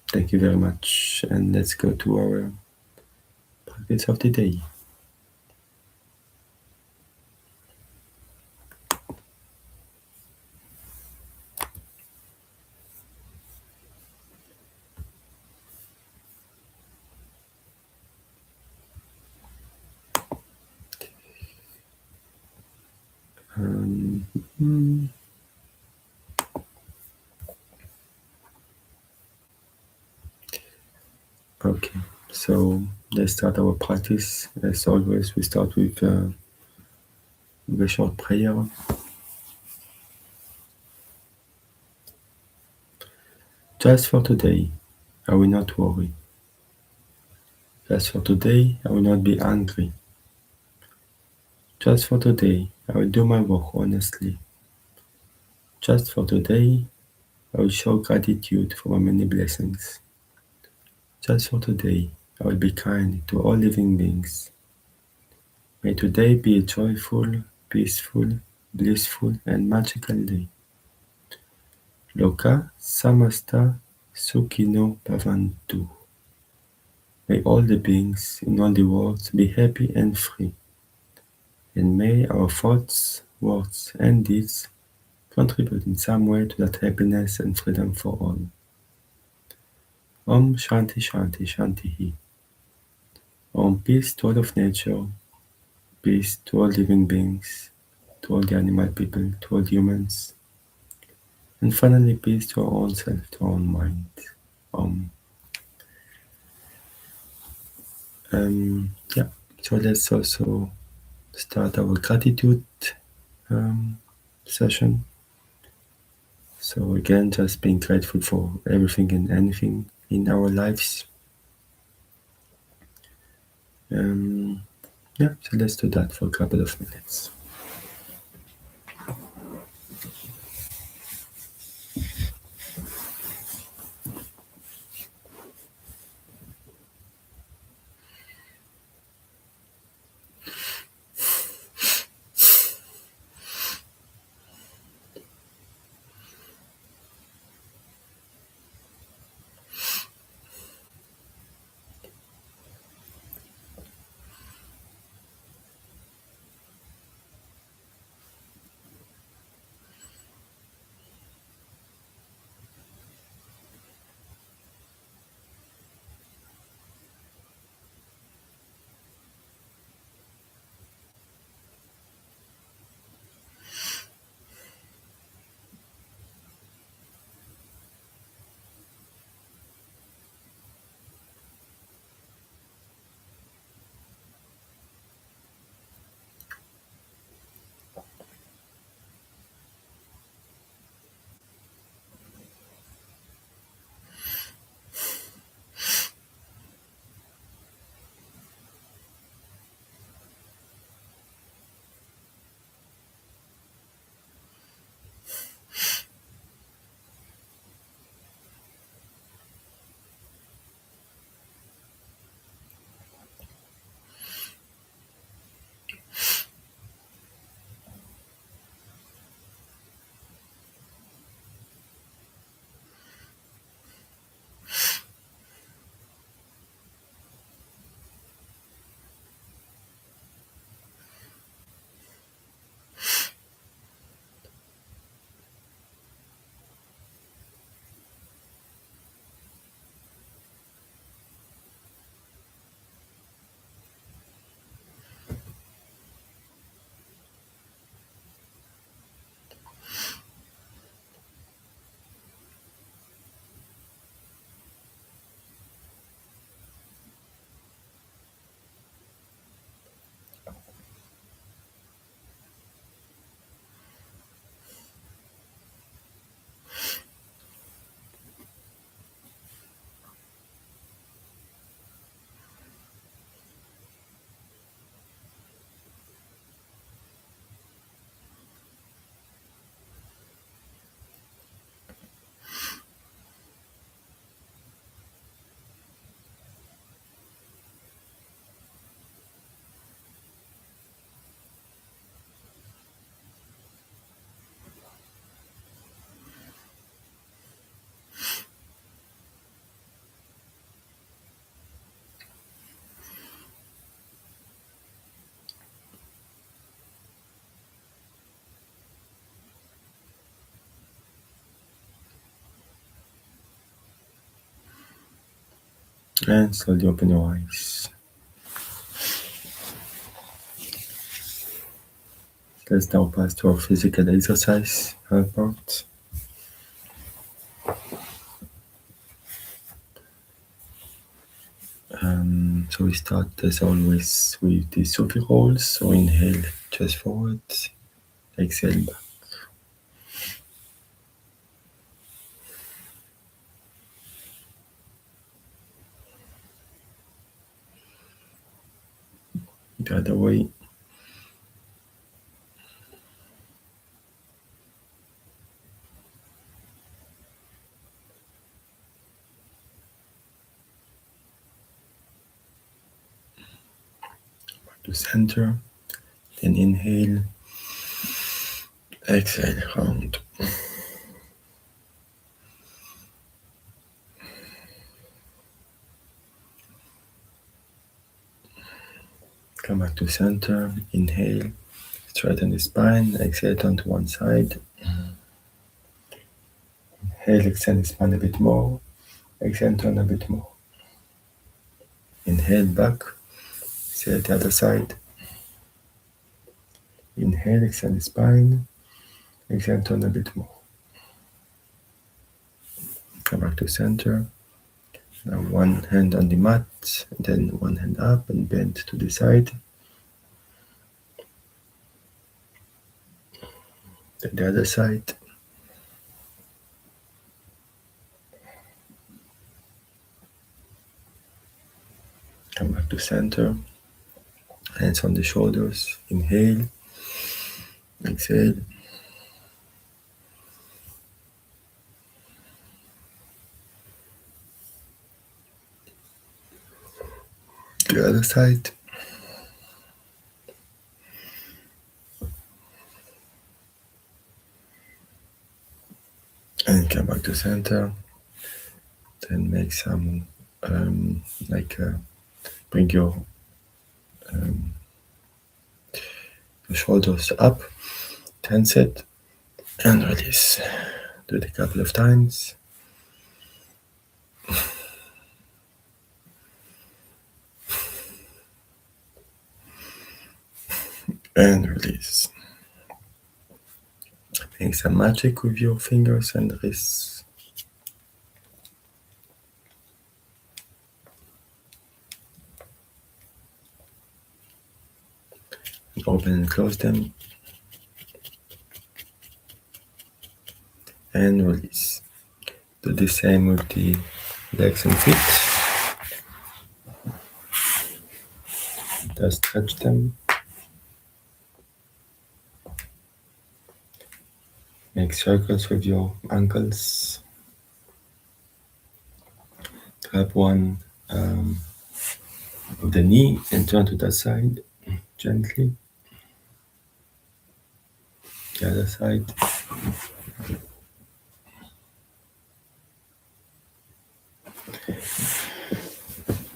thank you very much, and let's go to our practice of the day. Um, mm, okay, so let's start our practice. As always, we start with a short prayer. Just for today, I will not worry. Just for today, I will not be angry. Just for today, I will do my work honestly. Just for today, I will show gratitude for my many blessings. Just for today, I will be kind to all living beings. May today be a joyful, peaceful, blissful, and magical day. Loka samasta sukhino bhavantu. May all the beings in all the world be happy and free. And may our thoughts, words, and deeds contribute in some way to that happiness and freedom for all. Om Shanti Shanti Shanti. Om peace to all of nature, peace to all living beings, to all the animal people, to all humans, and finally peace to our own self, to our own mind. Om. Yeah, so let's also start our gratitude um, session. So again, just being grateful for everything and anything in our lives. Um, yeah, so let's do that for a couple of minutes. And slowly open your eyes. Let's now pass to our physical exercise part. So we start as always with the Sophie rolls. So inhale, chest forward, exhale back. The other way. Back to center. Then inhale, exhale, round. Come back to center, inhale, straighten the spine, exhale turn to one side. Inhale, extend the spine a bit more, exhale turn a bit more. Inhale back, exhale the other side. Inhale, extend the spine, exhale turn a bit more. Come back to center. Now one hand on the mat, then one hand up and bend to the side. Then the other side. Come back to center. Hands on the shoulders. Inhale. Exhale. The other side. And come back to center. Then make some bring your shoulders up, tense it, and release. Do it a couple of times. And release. Make some magic with your fingers and wrists. Open and close them. And release. Do the same with the legs and feet. Just stretch them. Make circles with your ankles. Grab one of the knee and turn to that side gently. The other side.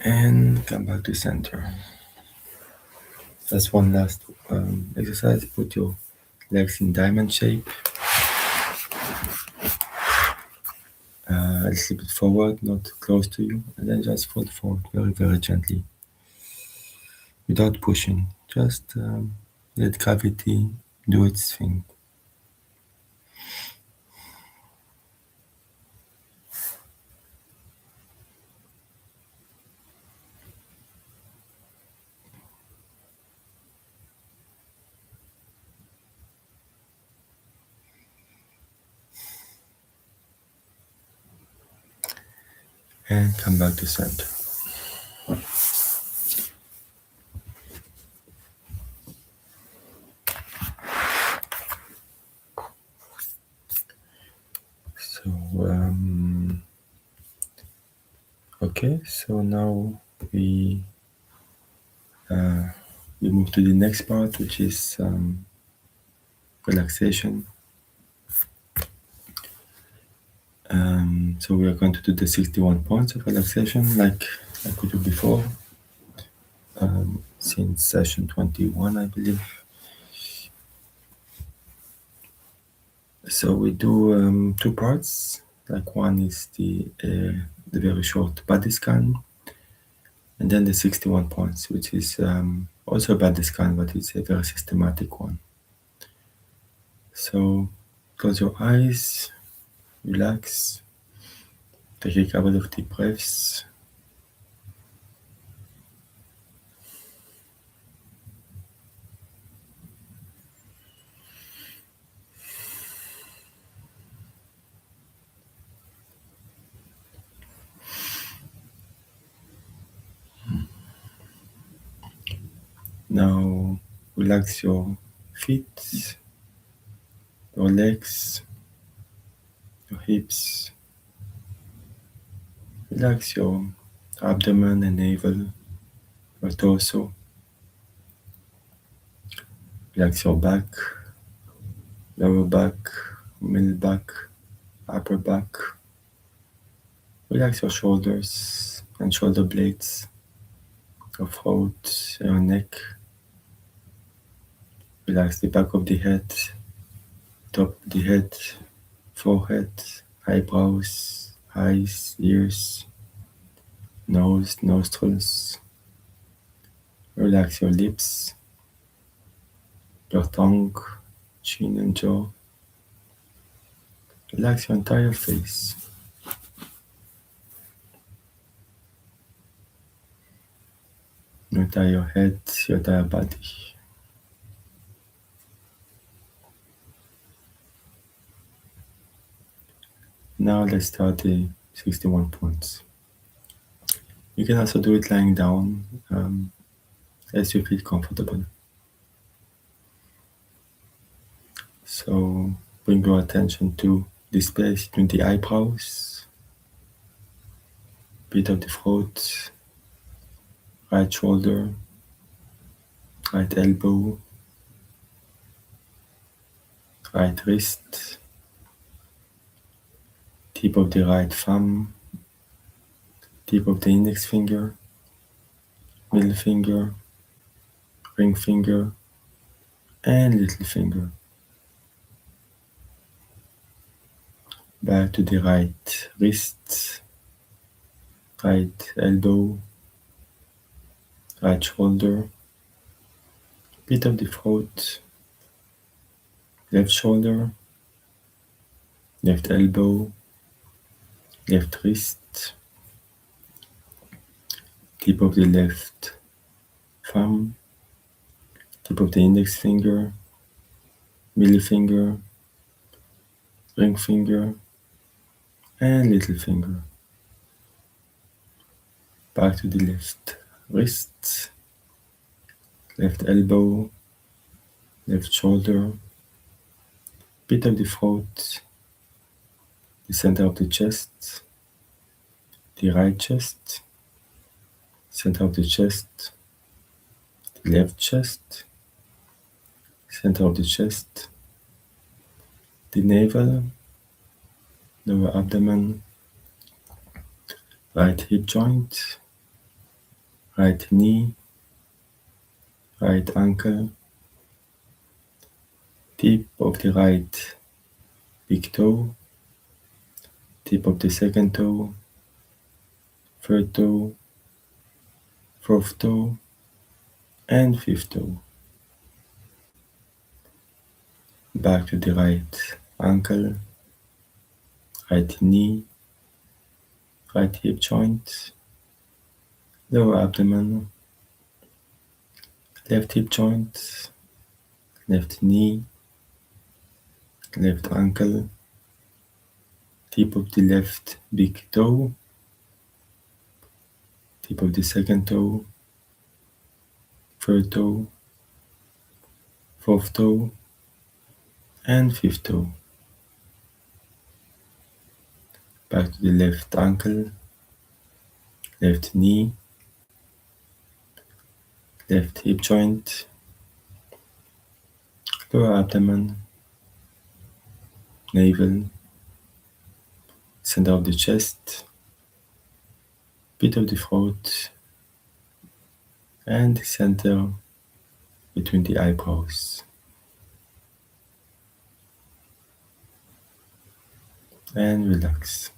And come back to center. That's one last exercise. Put your legs in diamond shape. A little bit forward, not close to you, and then just fold forward very, very gently without pushing. Just let gravity do its thing. And come back to center. So, okay, so now we move to the next part, which is relaxation. So we are going to do the 61 points of relaxation like I could do before, since session 21, I believe. So we do two parts. Like one is the very short body scan, And then the 61 points, which is also a bad scan, but it's a very systematic one. So close your eyes, relax, take a couple of deep breaths. Now relax your feet, your legs, your hips. Relax your abdomen and navel, your torso. Relax your back, lower back, middle back, upper back. Relax your shoulders and shoulder blades, your throat, your neck. Relax the back of the head, top of the head, forehead, eyebrows, eyes, ears, nose, nostrils. Relax your lips, your tongue, chin and jaw. Relax your entire face. Your entire head, your entire body. Now let's start the 61 points. You can also do it lying down as you feel comfortable. So bring your attention to the space between the eyebrows, bit of the throat, right shoulder, right elbow, right wrist, tip of the right thumb, tip of the index finger, middle finger, ring finger, and little finger. Back to the right wrist, right elbow, right shoulder, bit of the throat, left shoulder, left elbow, left wrist, tip of the left thumb, tip of the index finger, middle finger, ring finger, and little finger. Back to the left wrist, left elbow, left shoulder, bit of the throat, the center of the chest, the right chest, center of the chest, the left chest, center of the chest, the navel, lower abdomen, right hip joint, right knee, right ankle, tip of the right big toe, tip of the second toe, third toe, fourth toe, and fifth toe. Back to the right ankle, right knee, right hip joint, lower abdomen, left hip joint, left knee, left ankle, tip of the left big toe, tip of the second toe, third toe, fourth toe, and fifth toe. Back to the left ankle, left knee, left hip joint, lower abdomen, navel, center of the chest, bit of the throat, and the center between the eyebrows. And relax.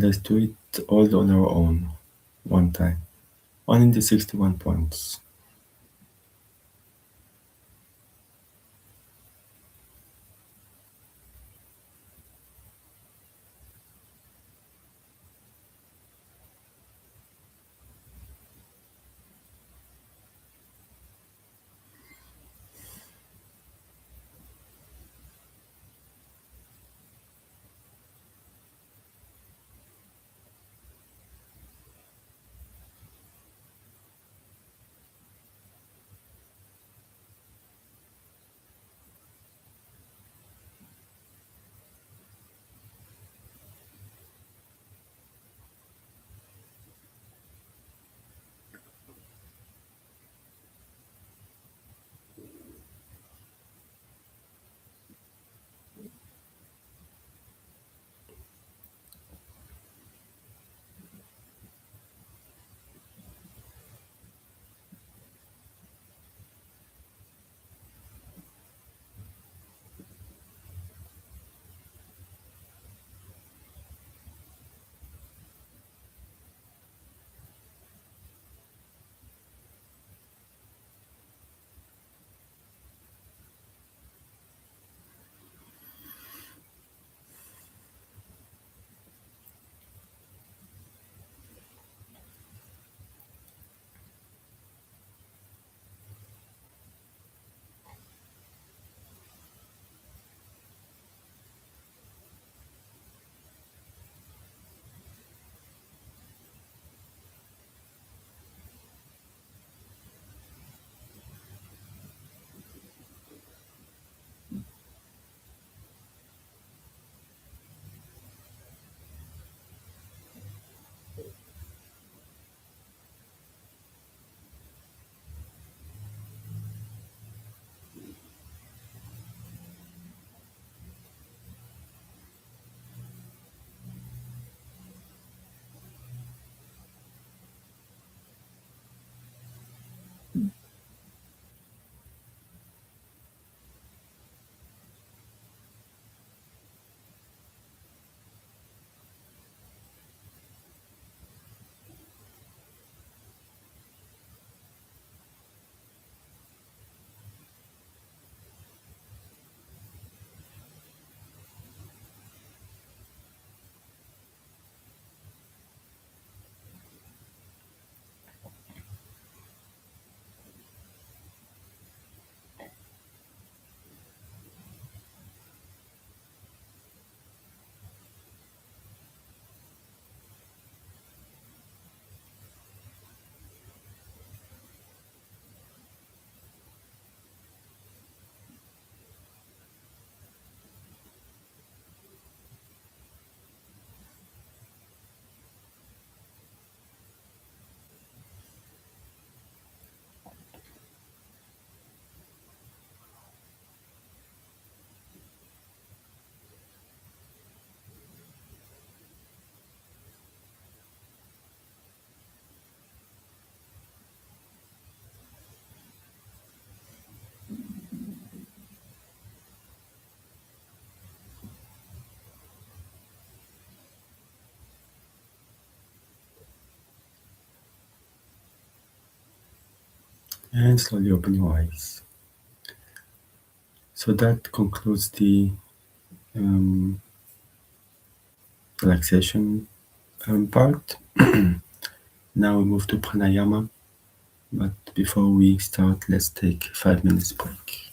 let's do it all on our own, one time. One in the 61 points. And slowly open your eyes. So that concludes the um, relaxation part. Now we move to pranayama. But before we start, let's take 5 minutes break.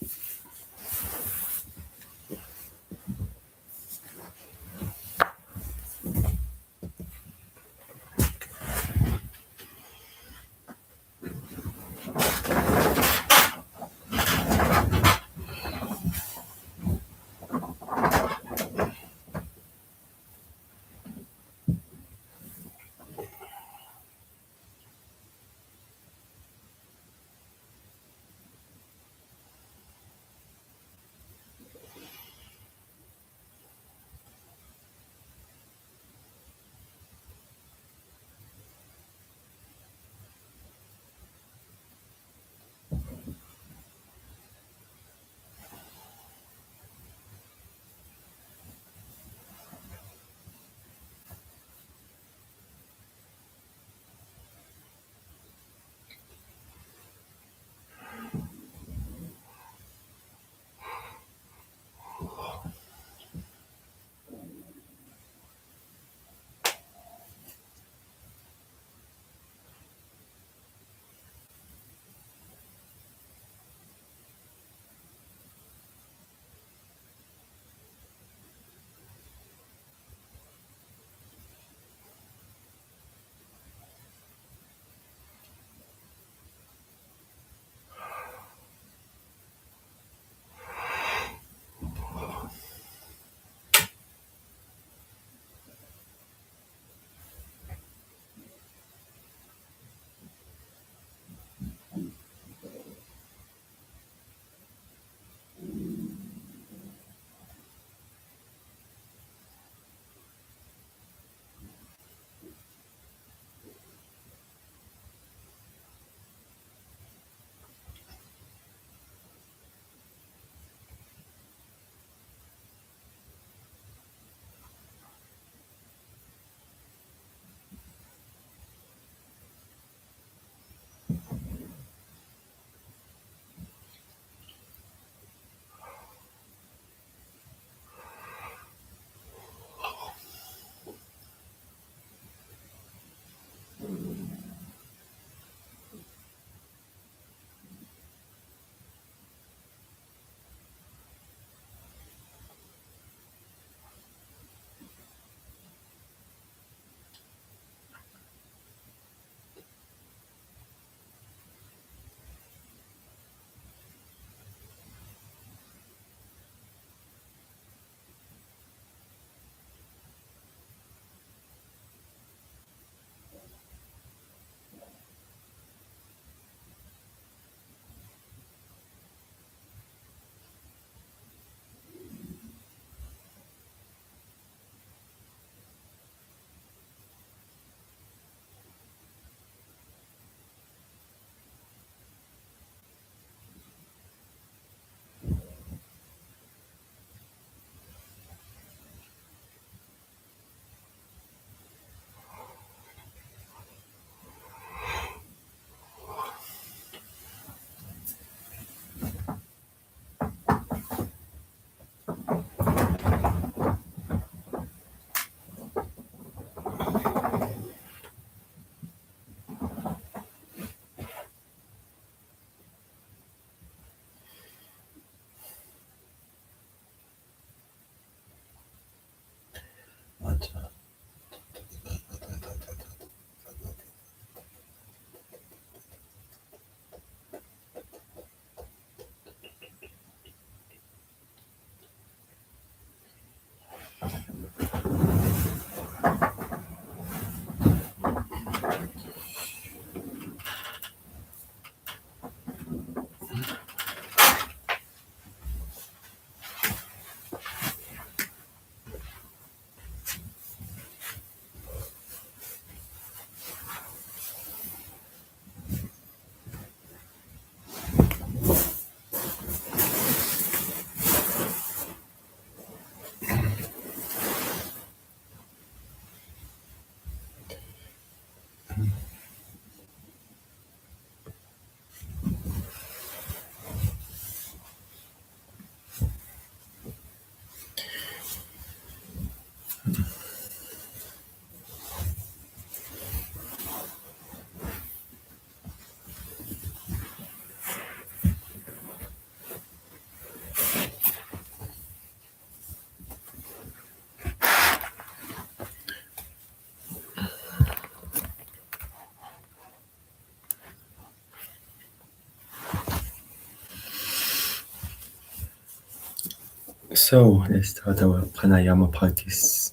So let's start our pranayama practice.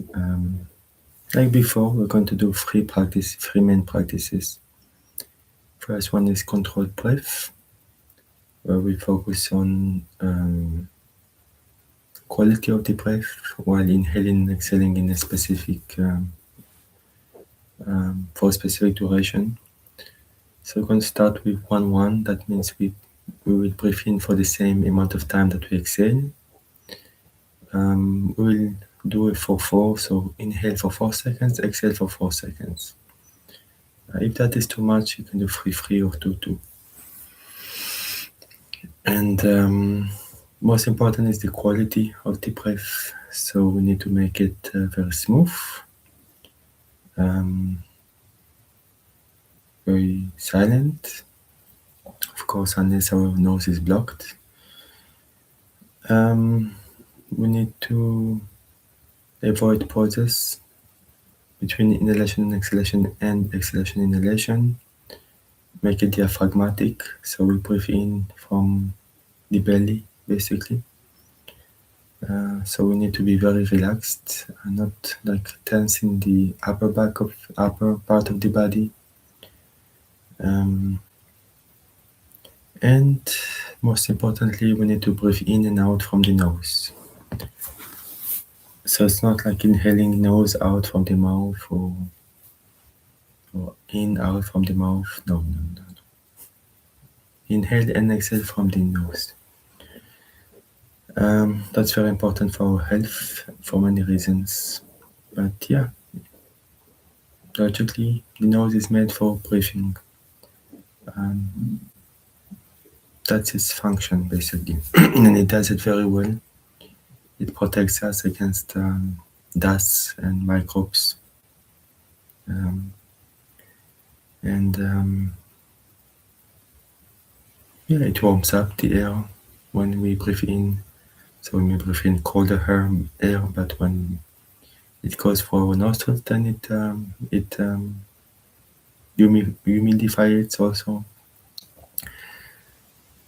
Like before, we're going to do three main practices. First one is controlled breath, where we focus on quality of the breath while inhaling and exhaling in a specific for a specific duration. So we're going to start with 1-1. That means we will breathe in for the same amount of time that we exhale. We will do it for 4. So inhale for 4 seconds, exhale for 4 seconds. If that is too much, you can do 3-3 or 2-2. And most important is the quality of the breath. So we need to make it very smooth, very silent. Of course, unless our nose is blocked. We need to avoid pauses between inhalation and exhalation inhalation. Make it diaphragmatic, so we breathe in from the belly, basically. So we need to be very relaxed and not like tensing the upper part of the body. And most importantly, we need to breathe in and out from the nose. So it's not like inhaling nose out from the mouth or in out from the mouth. No. Inhale and exhale from the nose. That's very important for our health for many reasons. But yeah, logically, the nose is made for breathing. That's its function, basically. And it does it very well. It protects us against dust and microbes. It warms up the air when we breathe in. So when we breathe in colder air, but when it goes for our nostrils, then it humidifies also.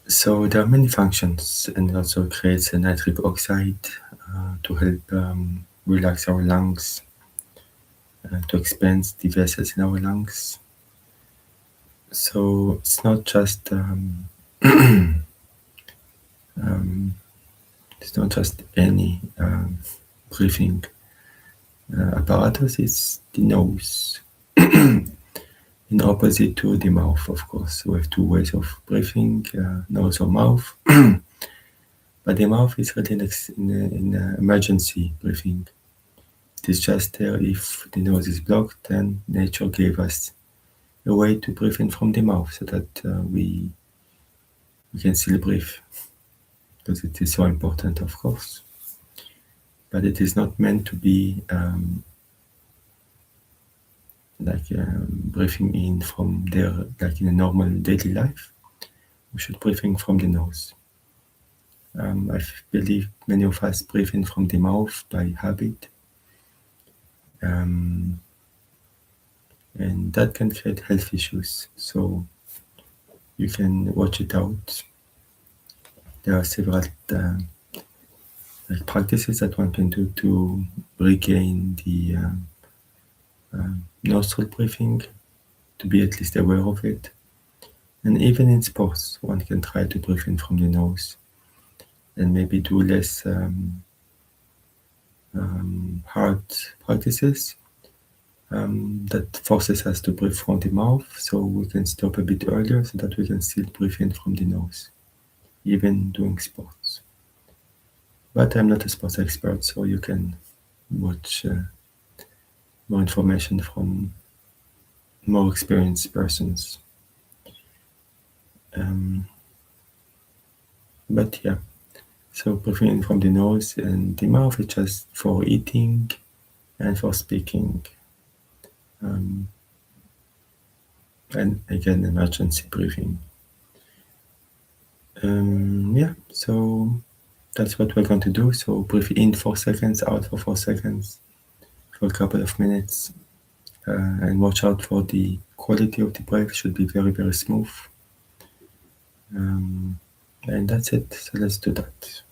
So there are many functions, and it also creates a nitric oxide to help relax our lungs, to expand the vessels in our lungs. So it's not just any breathing apparatus, it's the nose. In opposite to the mouth, of course. We have two ways of breathing, nose or mouth. But the mouth is really in emergency breathing. It is just there if the nose is blocked, then nature gave us a way to breathe in from the mouth so that we can still breathe. Because it is so important, of course. But it is not meant to be breathing in from there, like in a normal daily life. We should breathe in from the nose. I believe many of us breathe in from the mouth by habit. And that can create health issues. So you can watch it out. There are several practices that one can do to regain the nostril breathing, to be at least aware of it. And even in sports, one can try to breathe in from the nose and maybe do less hard practices that forces us to breathe from the mouth, so we can stop a bit earlier so that we can still breathe in from the nose, even doing sports. But I'm not a sports expert, so you can watch more information from more experienced persons. But yeah, so breathing in from the nose and the mouth is just for eating and for speaking. And again, emergency breathing. So that's what we're going to do. So breathe in 4 seconds, out for 4 seconds for a couple of minutes. And watch out for the quality of the breath. Should be very, very smooth. And that's it. So let's do that.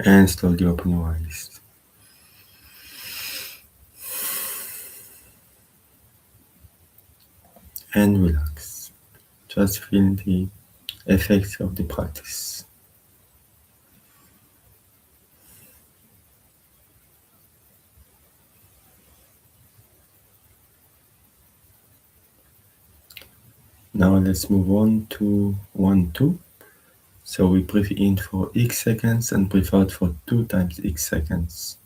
And slowly open your eyes. And relax. Just feel the effects of the practice. Now let's move on to 1, 2. So we breathe in for X seconds and breathe out for 2 times X seconds.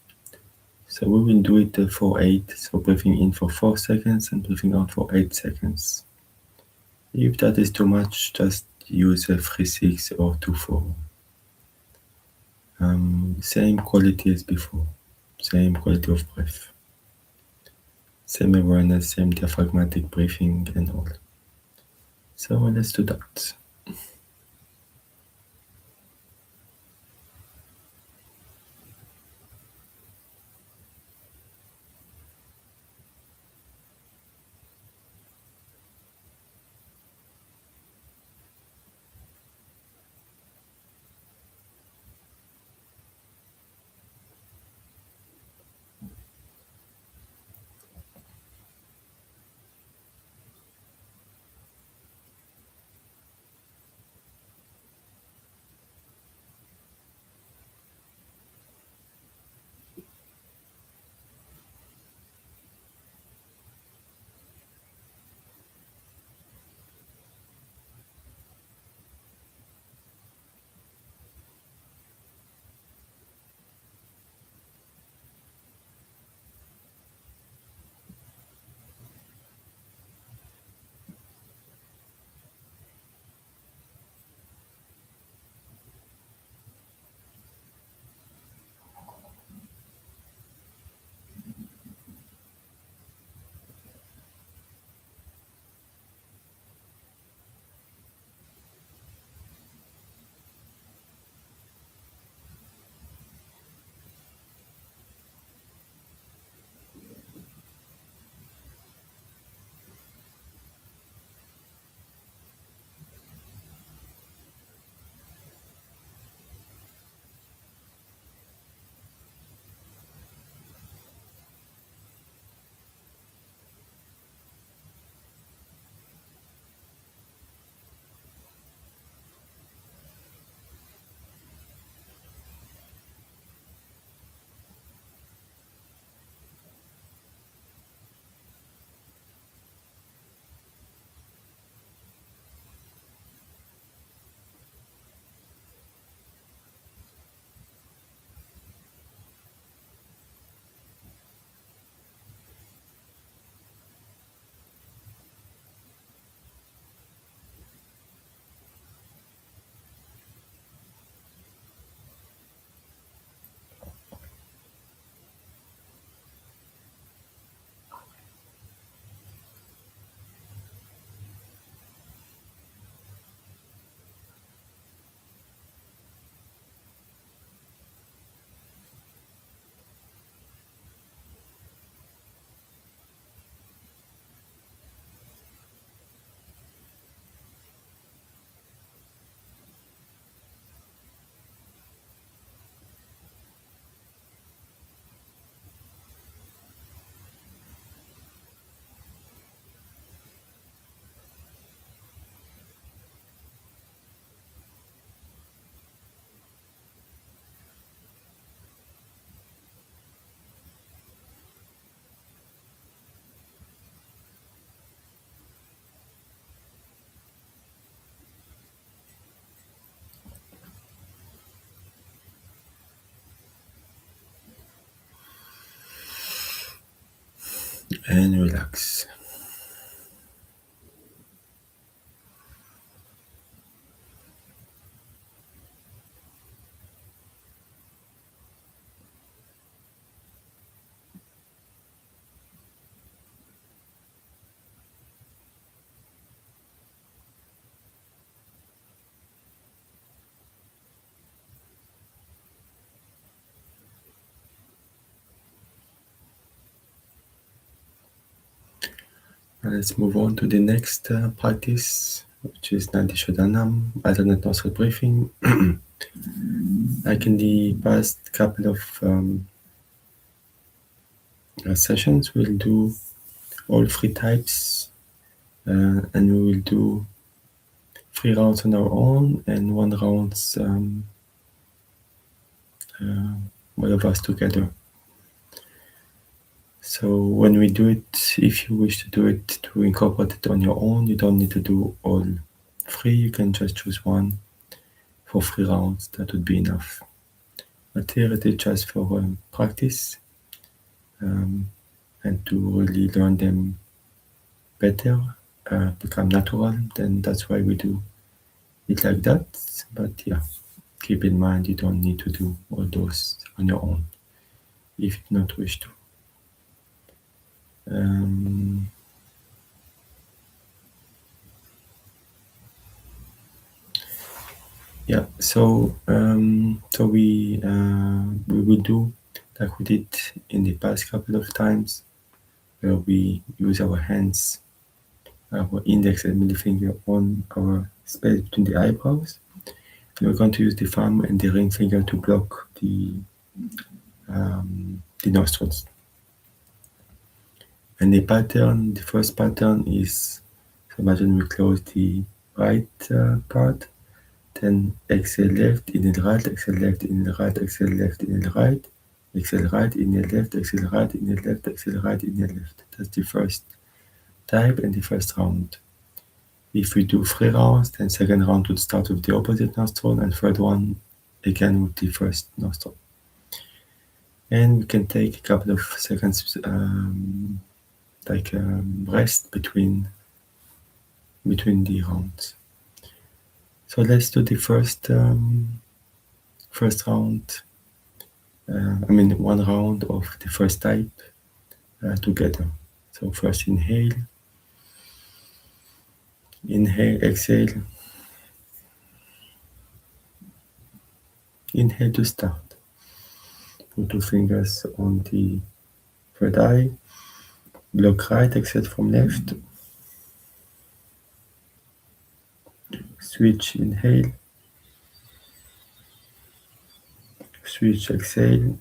So we will do it for 8. So breathing in for 4 seconds and breathing out for 8 seconds. If that is too much, just use a 3-6 or 2-4. Same quality as before. Same quality of breath. Same awareness, same diaphragmatic breathing and all. So let's do that. And relax. Now let's move on to the next practice, which is Nadi Shodanam, alternate nostril breathing. Like in the past couple of sessions, we'll do all three types, and we will do 3 rounds on our own and 1 round all of us together. So when we do it, if you wish to do it to incorporate it on your own, you don't need to do all three. You can just choose one for 3 rounds. That would be enough. But here it is just for practice and to really learn them better, become natural. Then that's why we do it like that. But yeah, keep in mind you don't need to do all those on your own if you do not wish to. Yeah, so we will do like we did in the past couple of times, where we use our hands, our index and middle finger on our space between the eyebrows. And we're going to use the thumb and the ring finger to block the nostrils. And the pattern, the first pattern is, so imagine we close the right part, then exhale left, inhale right, exhale left, inhale right, exhale left, inhale right, exhale right, inhale left, exhale right, inhale left, exhale right, inhale left. That's the first type and the first round. If we do 3 rounds, then second round would start with the opposite nostril, and third one again with the first nostril. And we can take a couple of seconds, rest between the rounds. So let's do the first round. 1 round of the first type together. So first inhale, exhale, inhale to start. Put 2 fingers on the third eye, block right, exhale from left, switch inhale, switch exhale,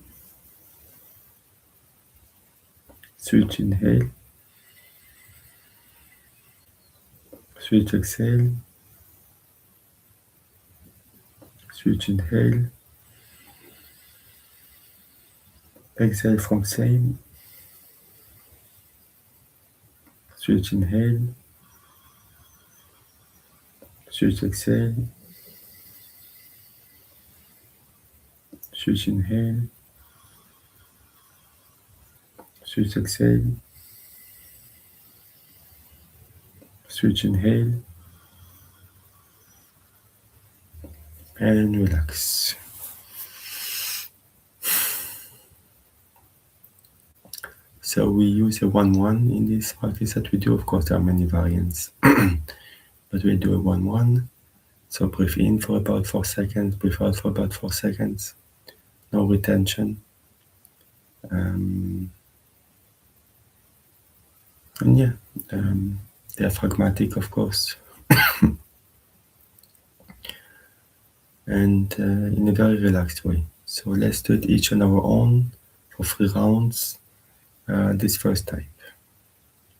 switch inhale, switch exhale, switch inhale, exhale from same, switch inhale, switch exhale, switch inhale, switch exhale, switch inhale, and relax. So we use a 1-1 in this practice that we do. Of course, there are many variants, but we do a 1-1. So breathe in for about 4 seconds, breathe out for about 4 seconds. No retention. And yeah, diaphragmatic, of course. And in a very relaxed way. So let's do it each on our own for 3 rounds, this first type.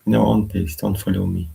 In our own pace, don't follow me.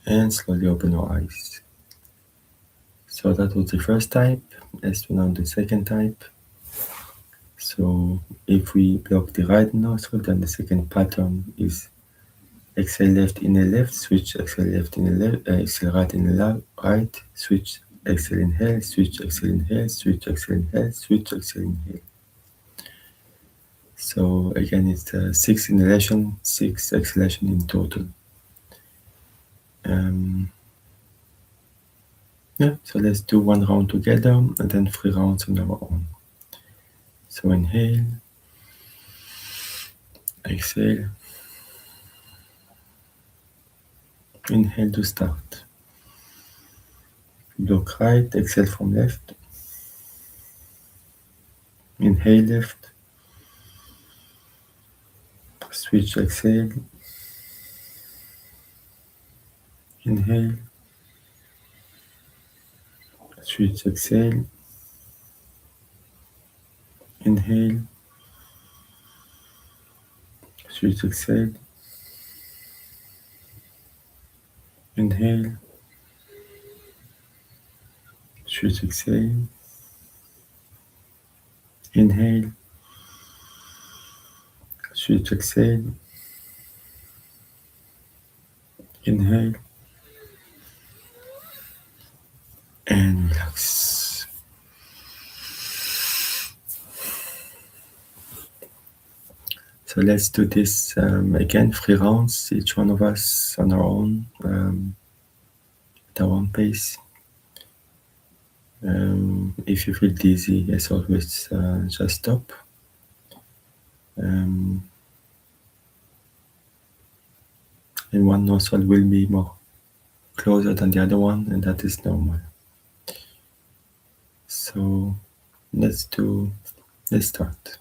and slowly open your eyes. So that was the first type. Let's do now the second type. So if we block the right nostril, then the second pattern is exhale left, inhale left, switch, exhale left, inhale left, exhale right, inhale right, switch, exhale, inhale, switch, exhale, inhale, switch, exhale, inhale, switch, exhale, inhale. So again, it's 6 inhalation, 6 exhalation in total. Yeah, so let's do one round together and then 3 rounds on our own. So inhale, exhale, inhale to start. Block right, exhale from left, inhale left, switch, exhale, inhale, switch, exhale, inhale, switch, exhale, inhale, switch, exhale, inhale, switch, exhale, inhale, and relax. So let's do this again, 3 rounds, each one of us on our own, at our own pace. If you feel dizzy, as always, just stop. And one nostril will be more closer than the other one, and that is normal. So let's start.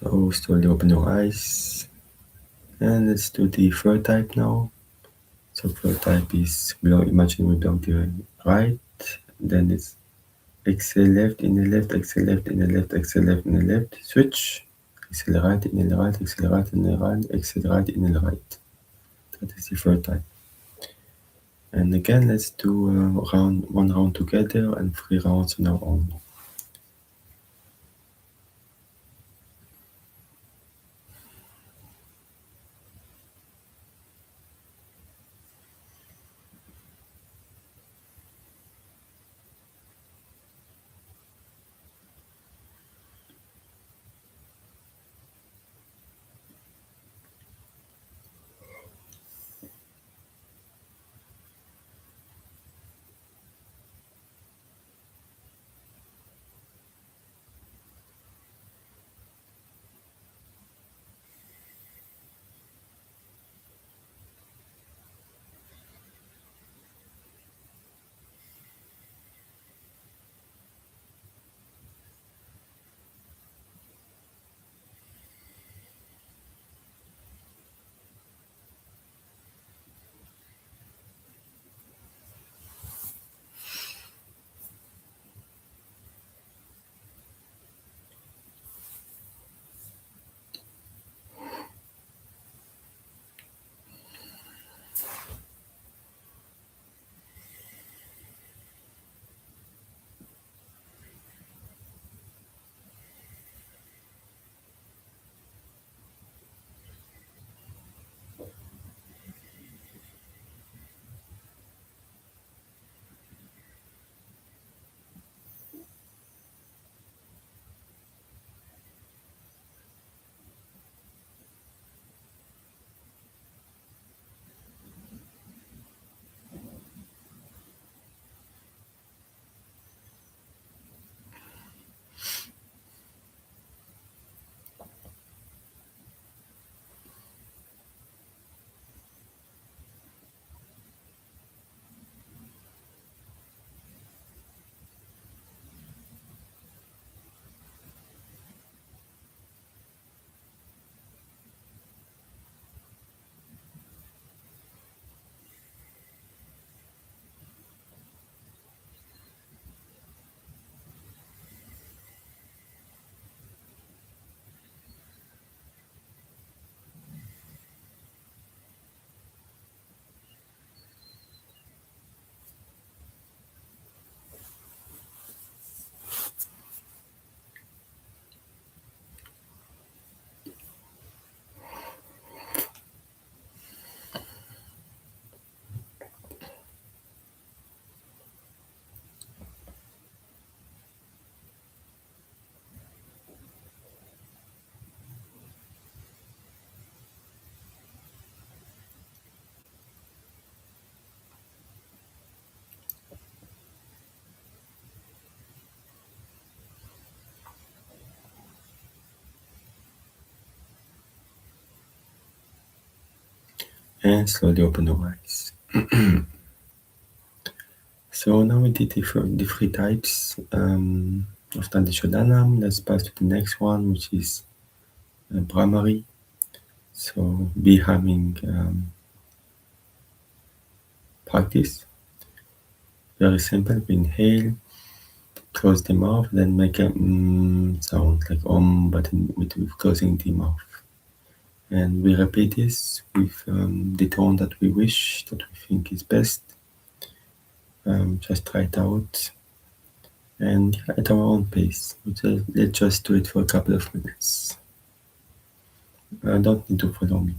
So slowly open your eyes. And let's do the third type now. So third type is, imagine we belong to the right. Then it's exhale left, in the left, exhale left, in the left, exhale left, in the left. Switch. Exhale right, in the right, exhale right, in the right, exhale right, in the right. That is the third type. And again, let's do one round together and 3 rounds on our own. And slowly open your eyes. So now we did the three types of Dandishodanam. Let's pass to the next one, which is Brahmari. So be humming practice. Very simple. We inhale, close the mouth, then make a sound like om, but with closing the mouth. And we repeat this with the tone that we wish, that we think is best. Just try it out. And at our own pace. Let's just do it for a couple of minutes. Don't need to follow me.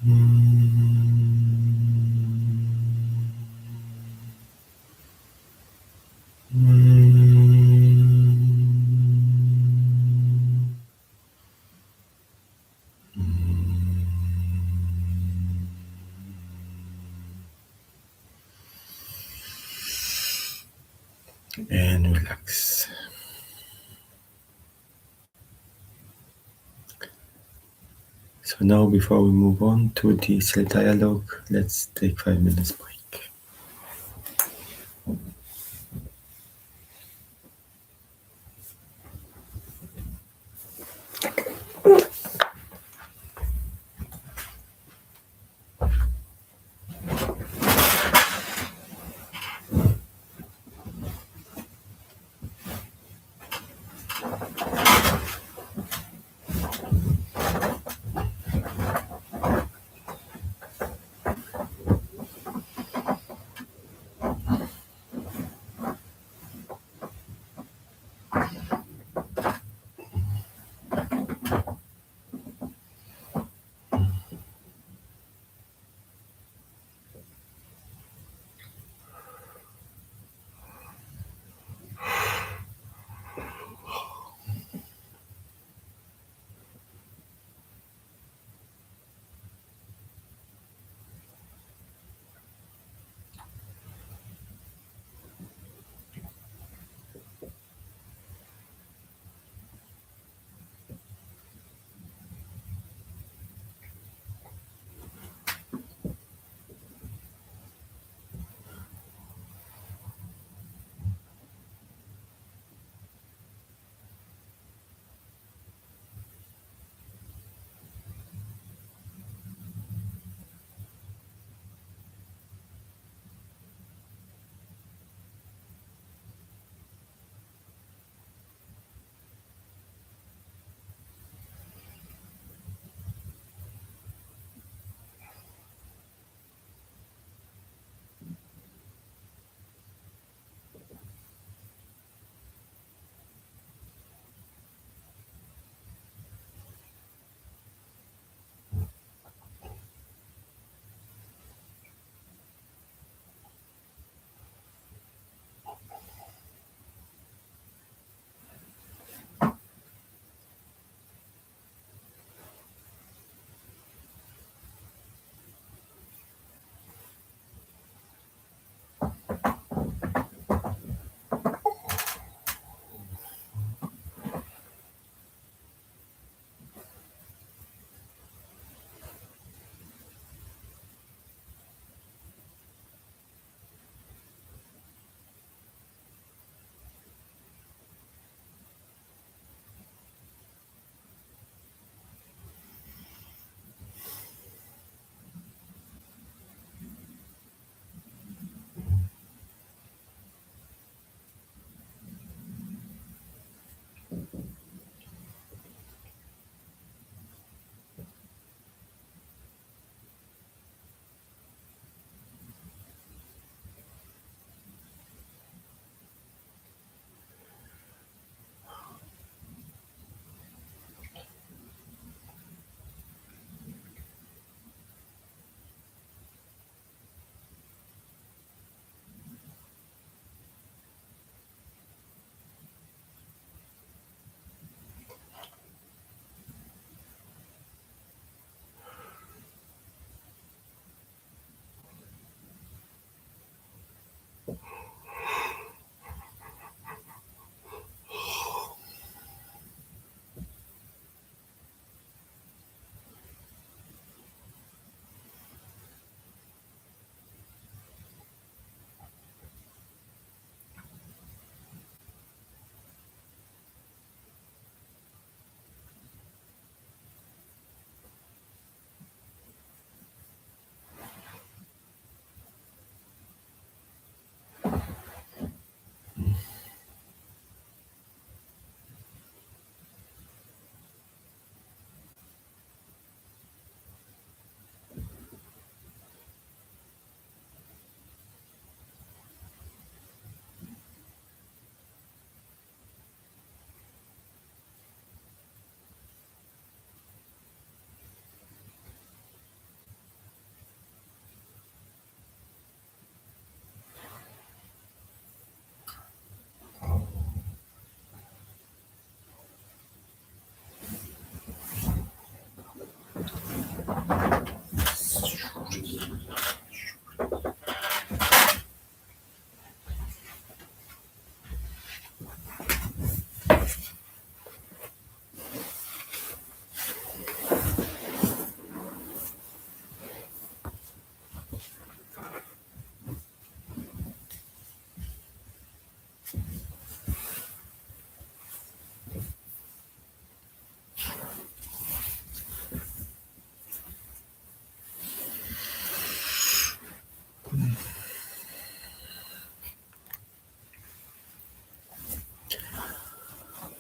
And relax. So now before we move on to the cell dialogue, let's take 5 minutes break.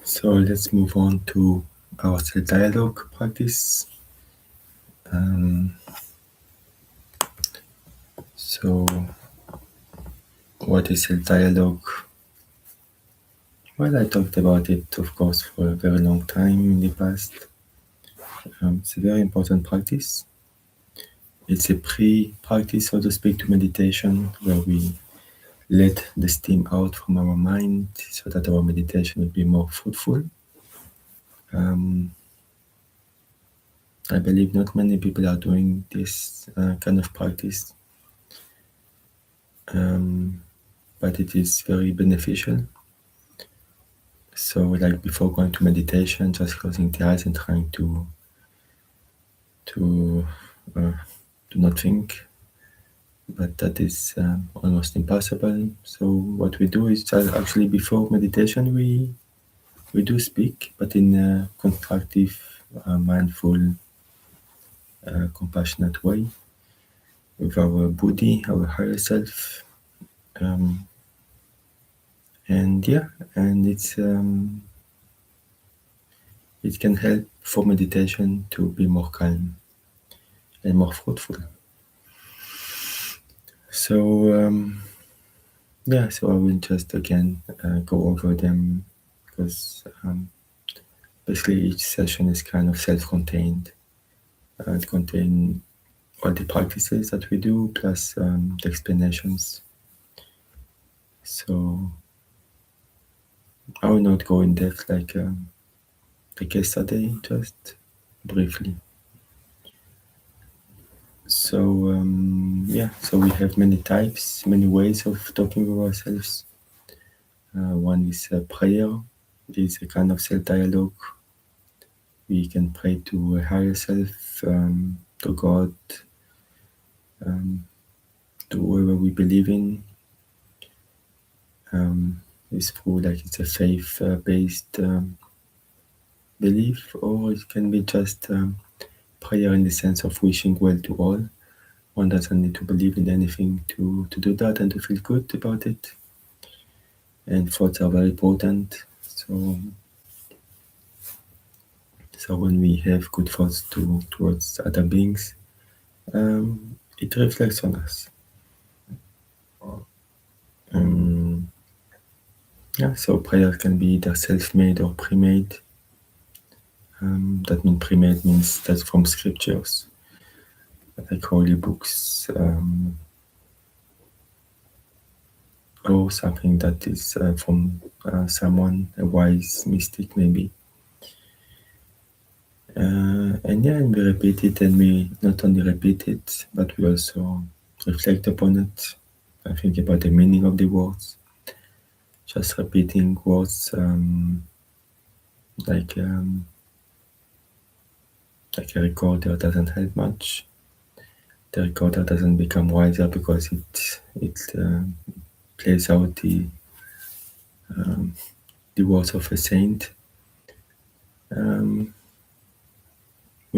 So let's move on to our self-dialogue practice. So what is self-dialogue? Well, I talked about it, of course, for a very long time in the past. It's a very important practice. It's a pre-practice, so to speak, to meditation, where we let the steam out from our mind so that our meditation will be more fruitful. I believe not many people are doing this kind of practice, but it is very beneficial. So, like before going to meditation, just closing the eyes and trying to do not think, but that is almost impossible. So, what we do is just actually before meditation, we do speak, but in a constructive, mindful, compassionate way with our body, our higher self, and yeah, and it can help for meditation to be more calm and more fruitful. So yeah, so I will just again go over them because basically each session is kind of self-contained. It contains all the practices that we do plus the explanations. So I will not go in depth like yesterday, just briefly. So yeah, so we have many types, many ways of talking with ourselves. One is prayer. It's a kind of self-dialogue. We can pray to a higher self, to God, to whoever we believe in. It's through like it's a faith-based belief, or it can be just prayer in the sense of wishing well to all. One doesn't need to believe in anything to do that and to feel good about it. And thoughts are very important. So when we have good thoughts towards other beings, it reflects on us. Yeah, so prayer can be either self-made or pre-made. That means pre-made means that's from scriptures, like holy books, or something that is from someone, a wise mystic maybe. And yeah, and we repeat it, and we not only repeat it, but we also reflect upon it. I think about the meaning of the words. Just repeating words like a recorder doesn't help much. The recorder doesn't become wiser because it plays out the words of a saint. We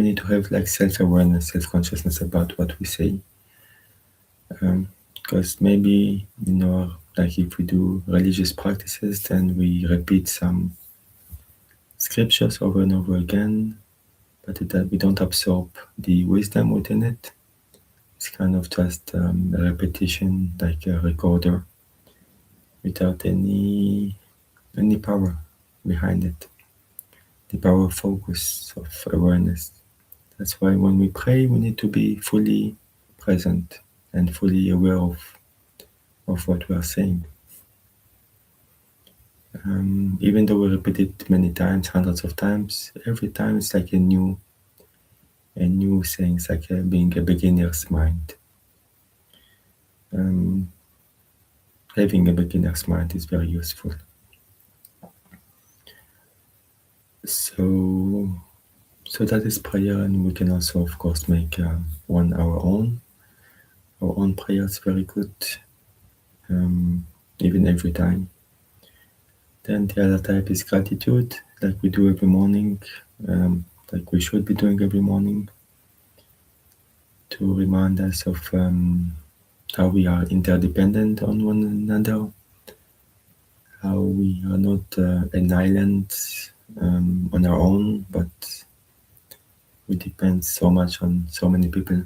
need to have like self-awareness, self-consciousness about what we say. Because maybe, like if we do religious practices, then we repeat some scriptures over and over again, but we don't absorb the wisdom within it. It's kind of just a repetition, like a recorder, without any power behind it. The power of focus, of awareness. That's why when we pray, we need to be fully present and fully aware of what we are saying. Even though we repeat it many times, hundreds of times, every time it's like a new and new things like being a beginner's mind. Having a beginner's mind is very useful. So that is prayer, and we can also, of course, make one our own. Our own prayer is very good, even every time. Then the other type is gratitude, like we do every morning, like we should be doing every morning, to remind us of how we are interdependent on one another, how we are not an island on our own, but we depend so much on so many people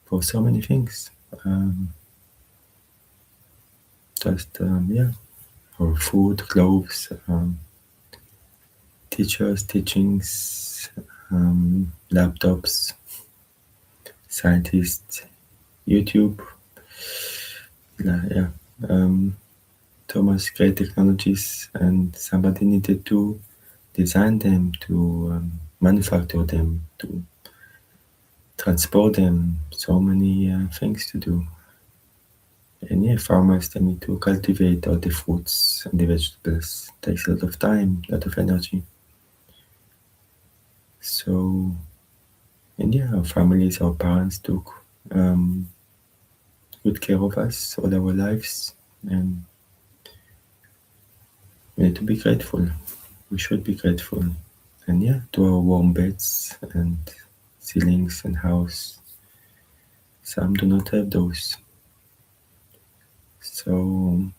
for so many things. Our food, clothes, teachers, teachings, laptops, scientists, YouTube. Yeah, so much great technologies, and somebody needed to design them, to manufacture them, to transport them. So many things to do. And yeah, farmers, they need to cultivate all the fruits and the vegetables. It takes a lot of time, a lot of energy. So, and yeah, our families, our parents took good care of us all our lives, and we need to be grateful. We should be grateful. And yeah, to our warm beds and ceilings and house. Some do not have those. So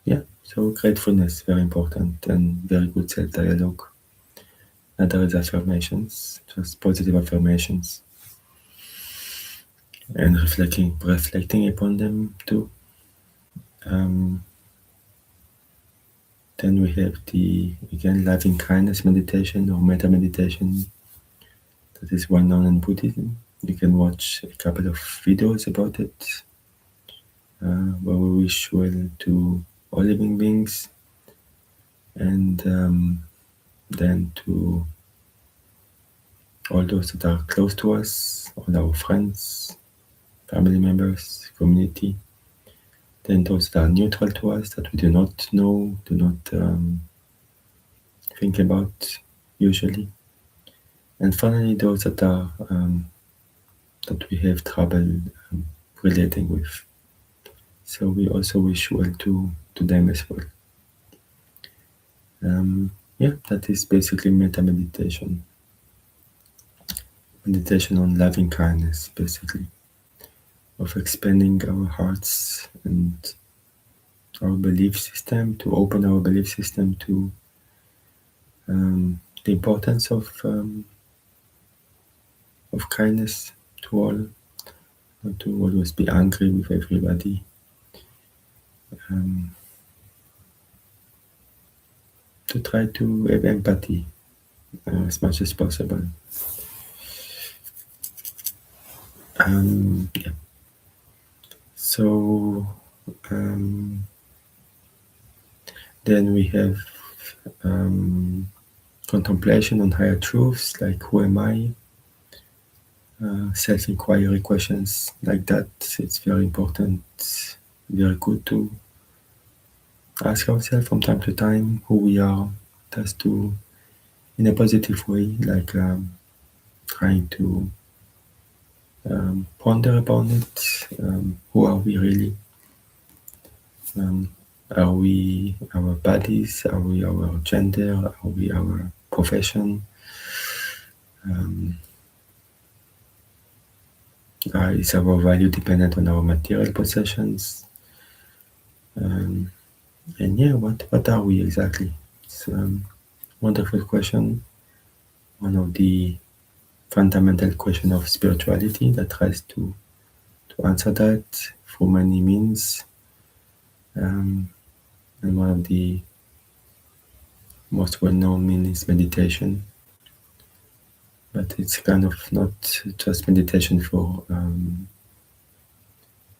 yeah, so gratefulness very important, and very good self-dialogue. Another is affirmations, just positive affirmations, and reflecting upon them too. Then we have the, again, loving kindness meditation or metta meditation that is well known in Buddhism. You can watch a couple of videos about it, where we wish well to all living beings, and then to all those that are close to us, all our friends, family members, community. Then those that are neutral to us, that we do not know, do not think about usually. And finally, those that are that we have trouble relating with. So we also wish well to them as well. Yeah, that is basically metta meditation. Meditation on loving kindness, basically, of expanding our hearts and our belief system, to open our belief system to the importance of kindness to all, not to always be angry with everybody. To try to have empathy as much as possible. Yeah. So then we have contemplation on higher truths, like who am I? Self-inquiry questions like that. It's very important, very good to ask ourselves from time to time who we are, just to, in a positive way, like trying to ponder upon it. Who are we really? Are we our bodies? Are we our gender? Are we our profession? Is our value dependent on our material possessions? And yeah, what are we exactly? It's a wonderful question. One of the fundamental question of spirituality that tries to answer that through many means. And one of the most well-known means is meditation. But it's kind of not just meditation for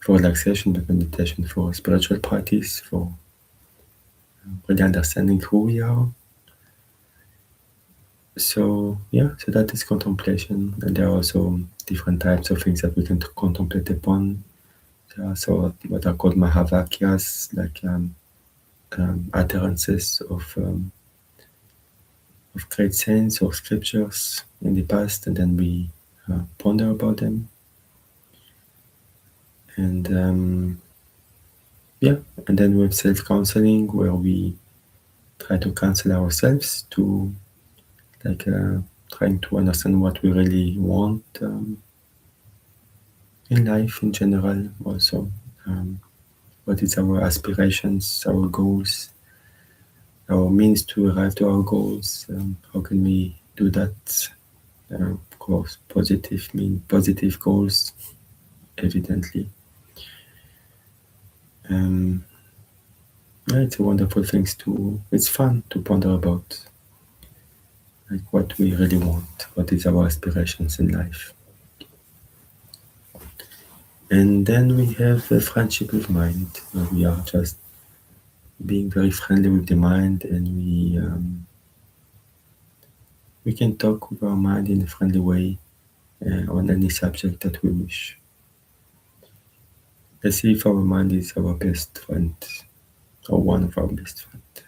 relaxation, but meditation for spiritual practice, for really understanding who we are. So yeah, so that is contemplation, and there are also different types of things that we can contemplate upon. There are so what are called mahavakyas, like utterances of great saints or scriptures in the past, and then we ponder about them. And yeah, and then we have self-counseling, where we try to counsel ourselves to like trying to understand what we really want in life in general. Also, what is our aspirations, our goals, our means to arrive to our goals. How can we do that? Of course, positive mean positive goals, evidently. Um, yeah, it's a wonderful thing to. It's fun to ponder about, like what we really want, what is our aspirations in life. And then we have a friendship with mind, where we are just being very friendly with the mind, and we can talk with our mind in a friendly way on any subject that we wish. Let's see if our mind is our best friend or one of our best friends.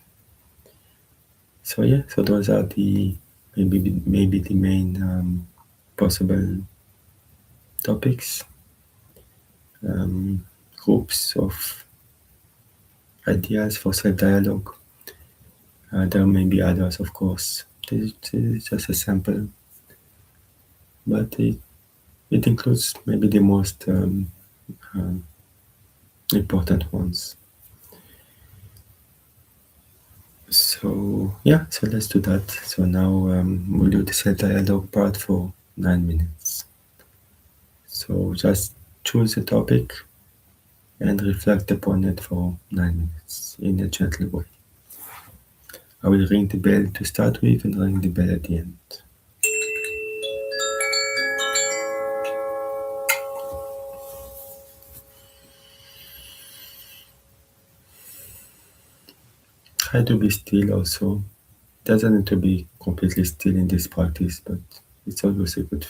So yeah, so those are the maybe the main possible topics, groups of ideas for self-dialogue. There may be others, of course. This is just a sample, but it includes maybe the most um, important ones. So yeah, so let's do that. So now we'll do the self-dialogue part for 9 minutes. So just choose a topic and reflect upon it for 9 minutes in a gentle way. I will ring the bell to start with and ring the bell at the end. Try to be still also. Doesn't need to be completely still in this practice, but it's always a good.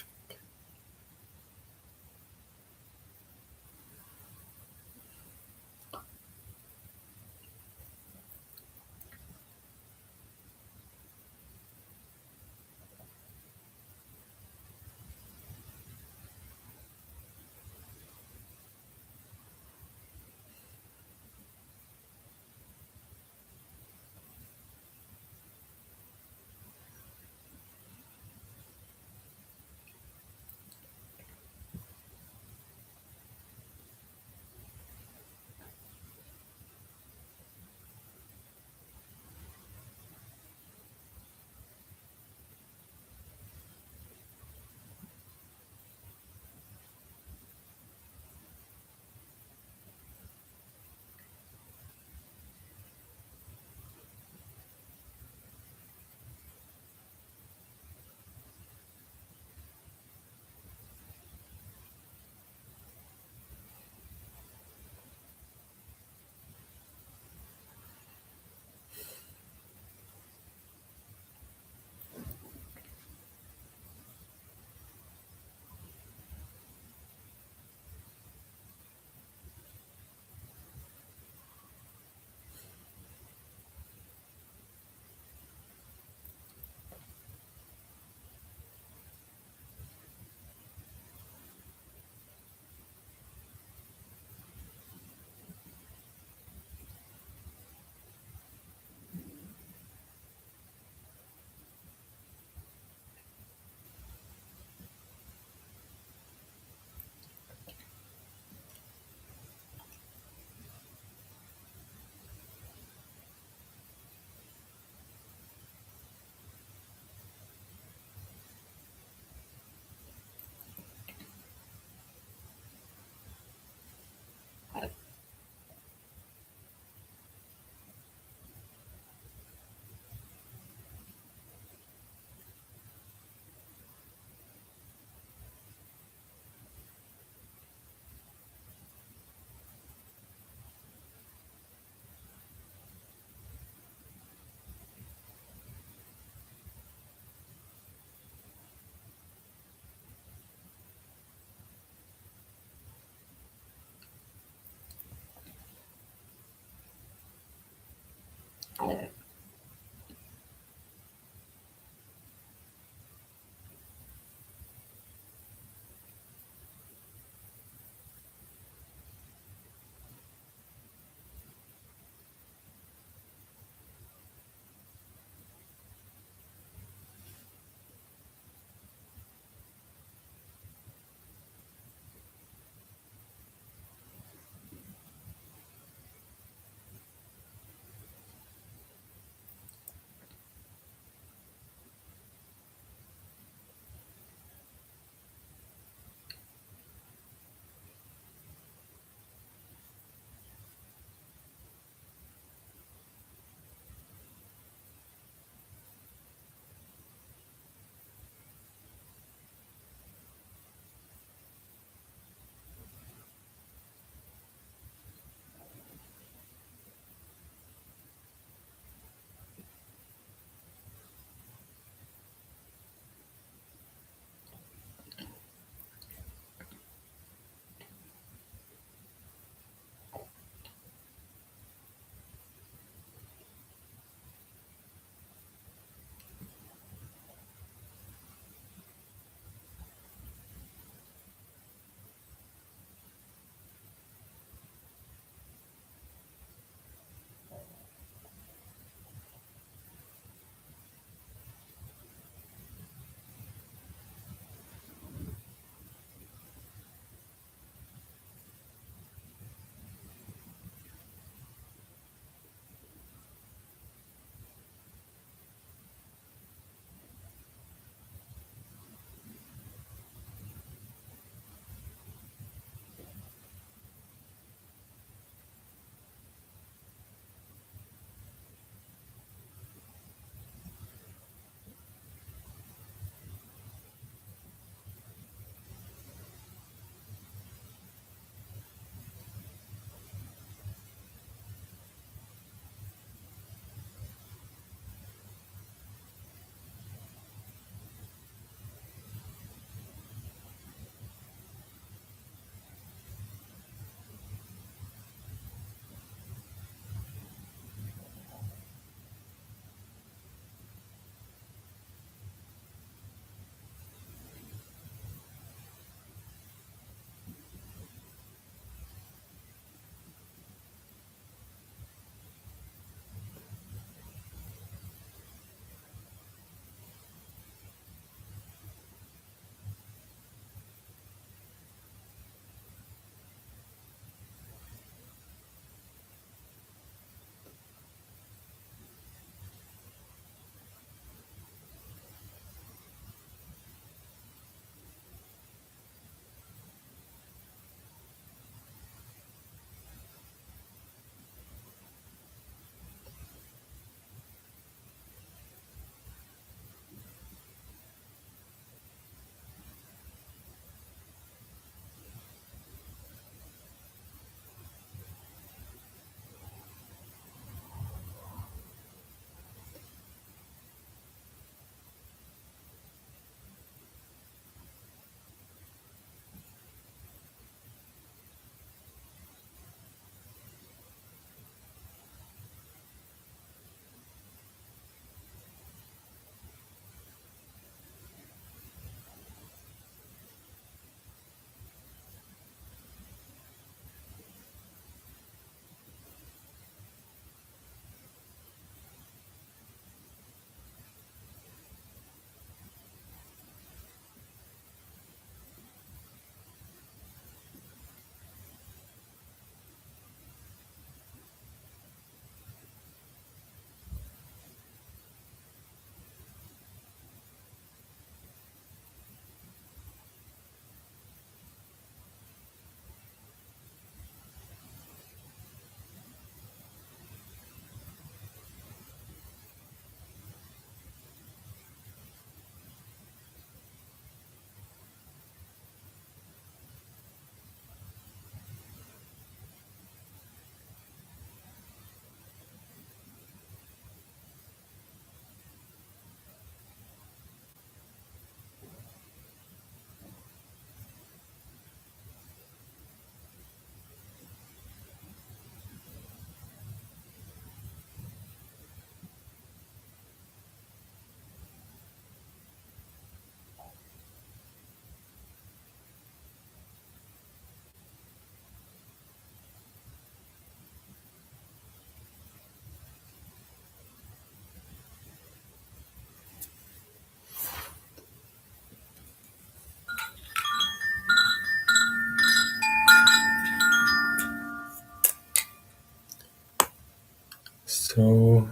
So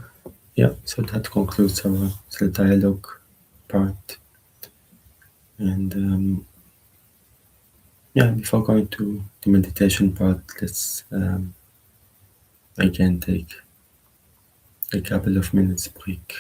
yeah, so that concludes our the dialogue part. And yeah, before going to the meditation part, let's again take a couple of minutes break.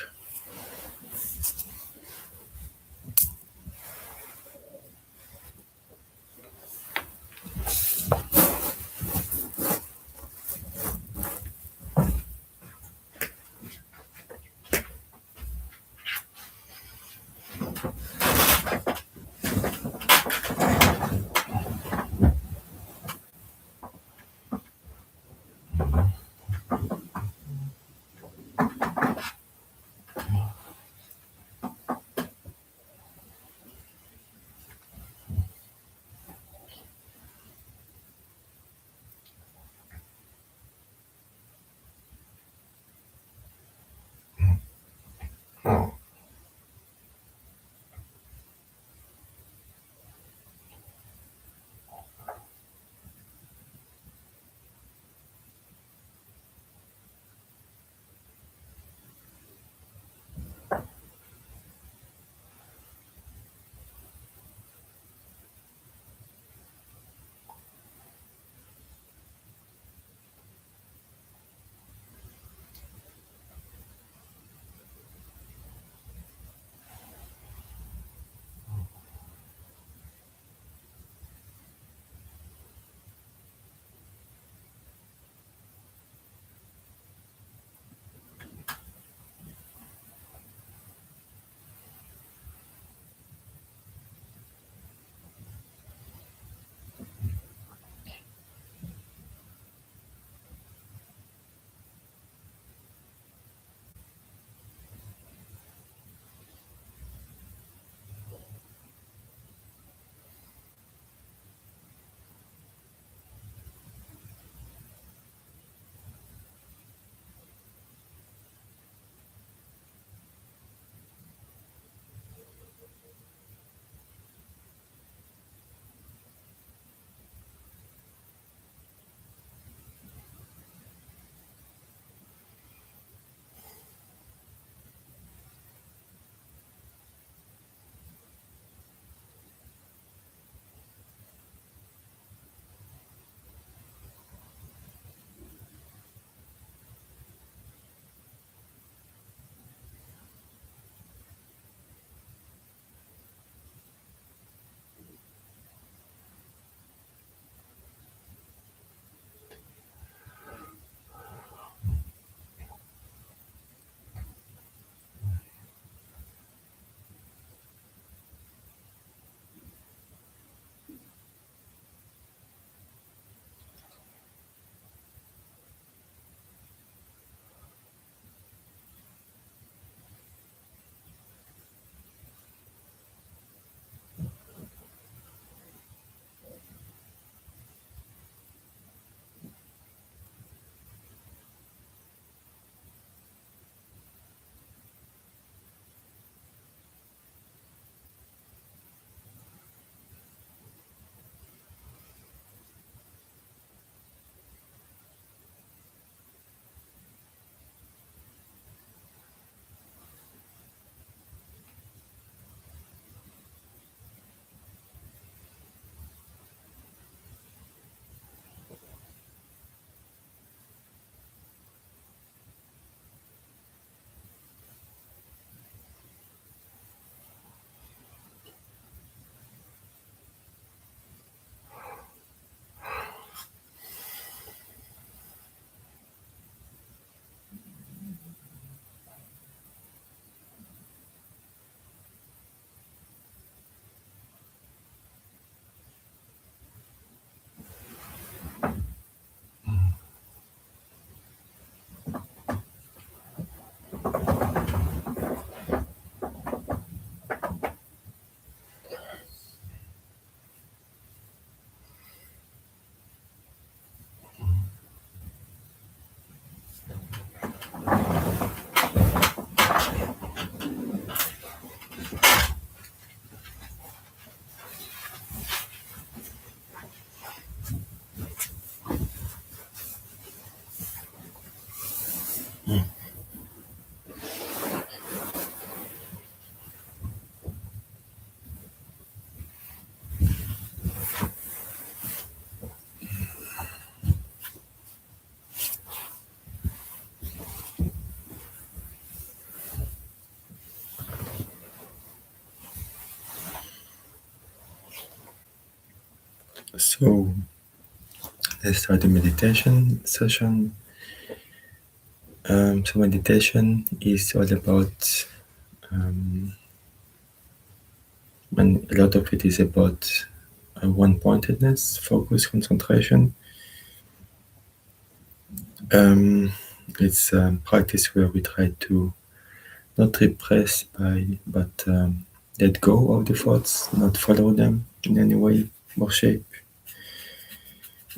So let's start the meditation session. So meditation is all about, and a lot of it is about one-pointedness, focus, concentration. It's a practice where we try to not repress but let go of the thoughts, not follow them in any way or shape,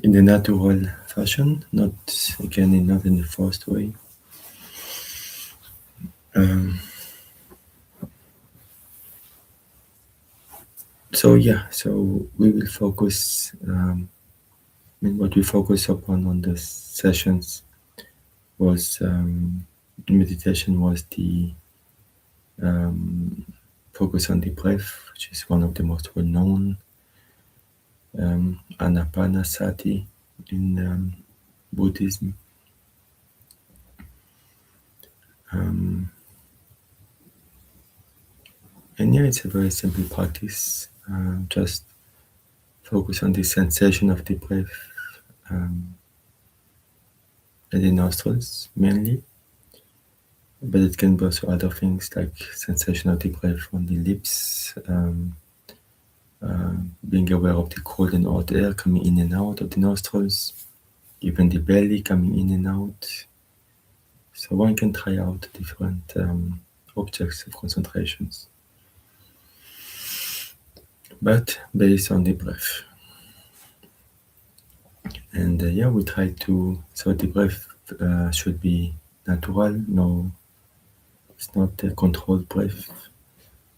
in the natural fashion, not not in the forced way. Um, so we will focus. What we focus upon on the sessions was meditation was the focus on the breath, which is one of the most well-known anapanasati in Buddhism. And yeah, it's a very simple practice. Just focus on the sensation of the breath in the nostrils mainly, but it can be also other things like sensation of the breath on the lips, being aware of the cold and hot air coming in and out of the nostrils, even the belly coming in and out. So one can try out different objects of concentrations, but based on the breath. And yeah, we try to, so the breath should be natural, no, it's not a controlled breath.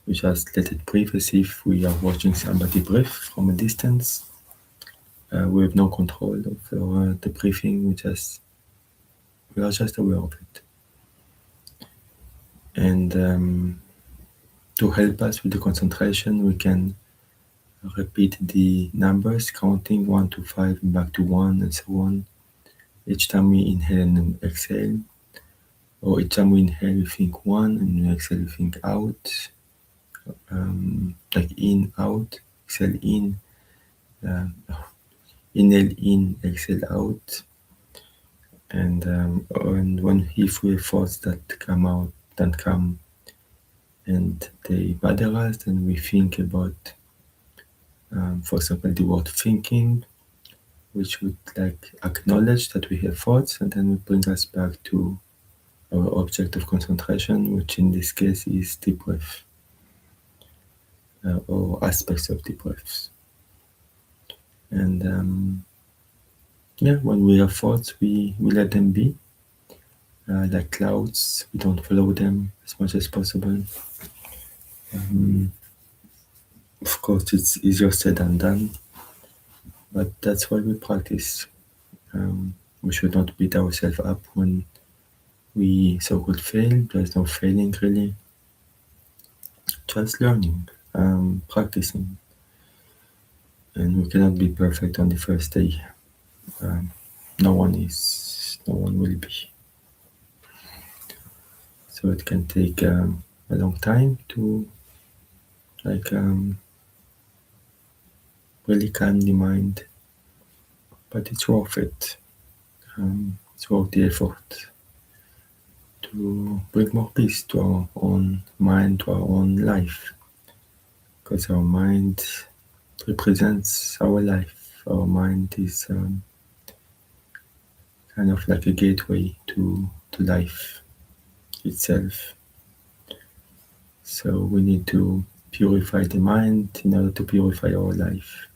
We just let it breathe as if we are watching somebody breathe from a distance. We have no control of the breathing, we are just aware of it. And to help us with the concentration, we can repeat the numbers, counting 1 to 5 and back to 1 and so on. Each time we inhale and exhale, or each time we inhale we think 1 and we exhale we think out, like in, out, exhale in, inhale in, exhale out. And when if we have thoughts that come out, that come and they bother us, then we think about, for example, the word thinking, which would like acknowledge that we have thoughts, and then we bring us back to our object of concentration, which in this case is the breath, or aspects of the breaths. And yeah, when we have thoughts, we let them be, like clouds. We don't follow them as much as possible. Of course, it's easier said than done, but that's why we practice. We should not beat ourselves up when we so-called fail. There's no failing really, just learning, practicing. And we cannot be perfect on the first day. No one is, no one will be. So it can take a long time to like really calm the mind, but it's worth it. It's worth the effort to bring more peace to our own mind, to our own life, because our mind represents our life. Our mind is kind of like a gateway to life itself. So we need to purify the mind in order to purify our life.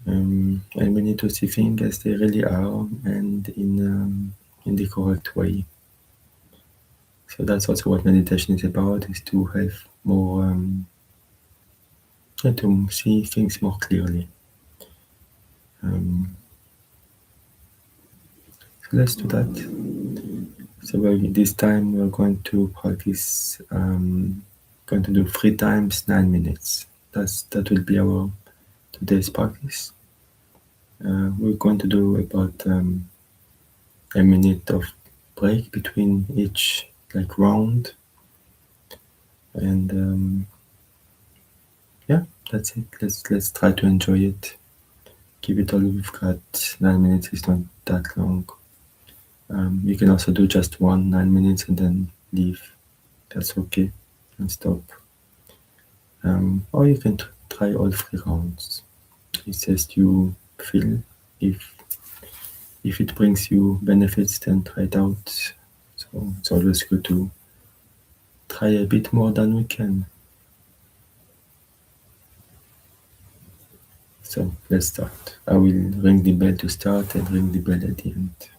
And we need to see things as they really are and in the correct way. So that's also what meditation is about, is to have more, to see things more clearly. So let's do that. So this time we're going to practice, going to do 3 times 9 minutes. That will be our today's practice. We're going to do about a minute of break between each like round, and yeah, that's it. Let's try to enjoy it. Give it all we've got. 9 minutes is not that long. You can also do just 9 minutes and then leave. That's okay, and stop. Or you can try all 3 rounds. It's just you feel. If it brings you benefits, then try it out. So it's always good to try a bit more than we can. So let's start. I will ring the bell to start and ring the bell at the end.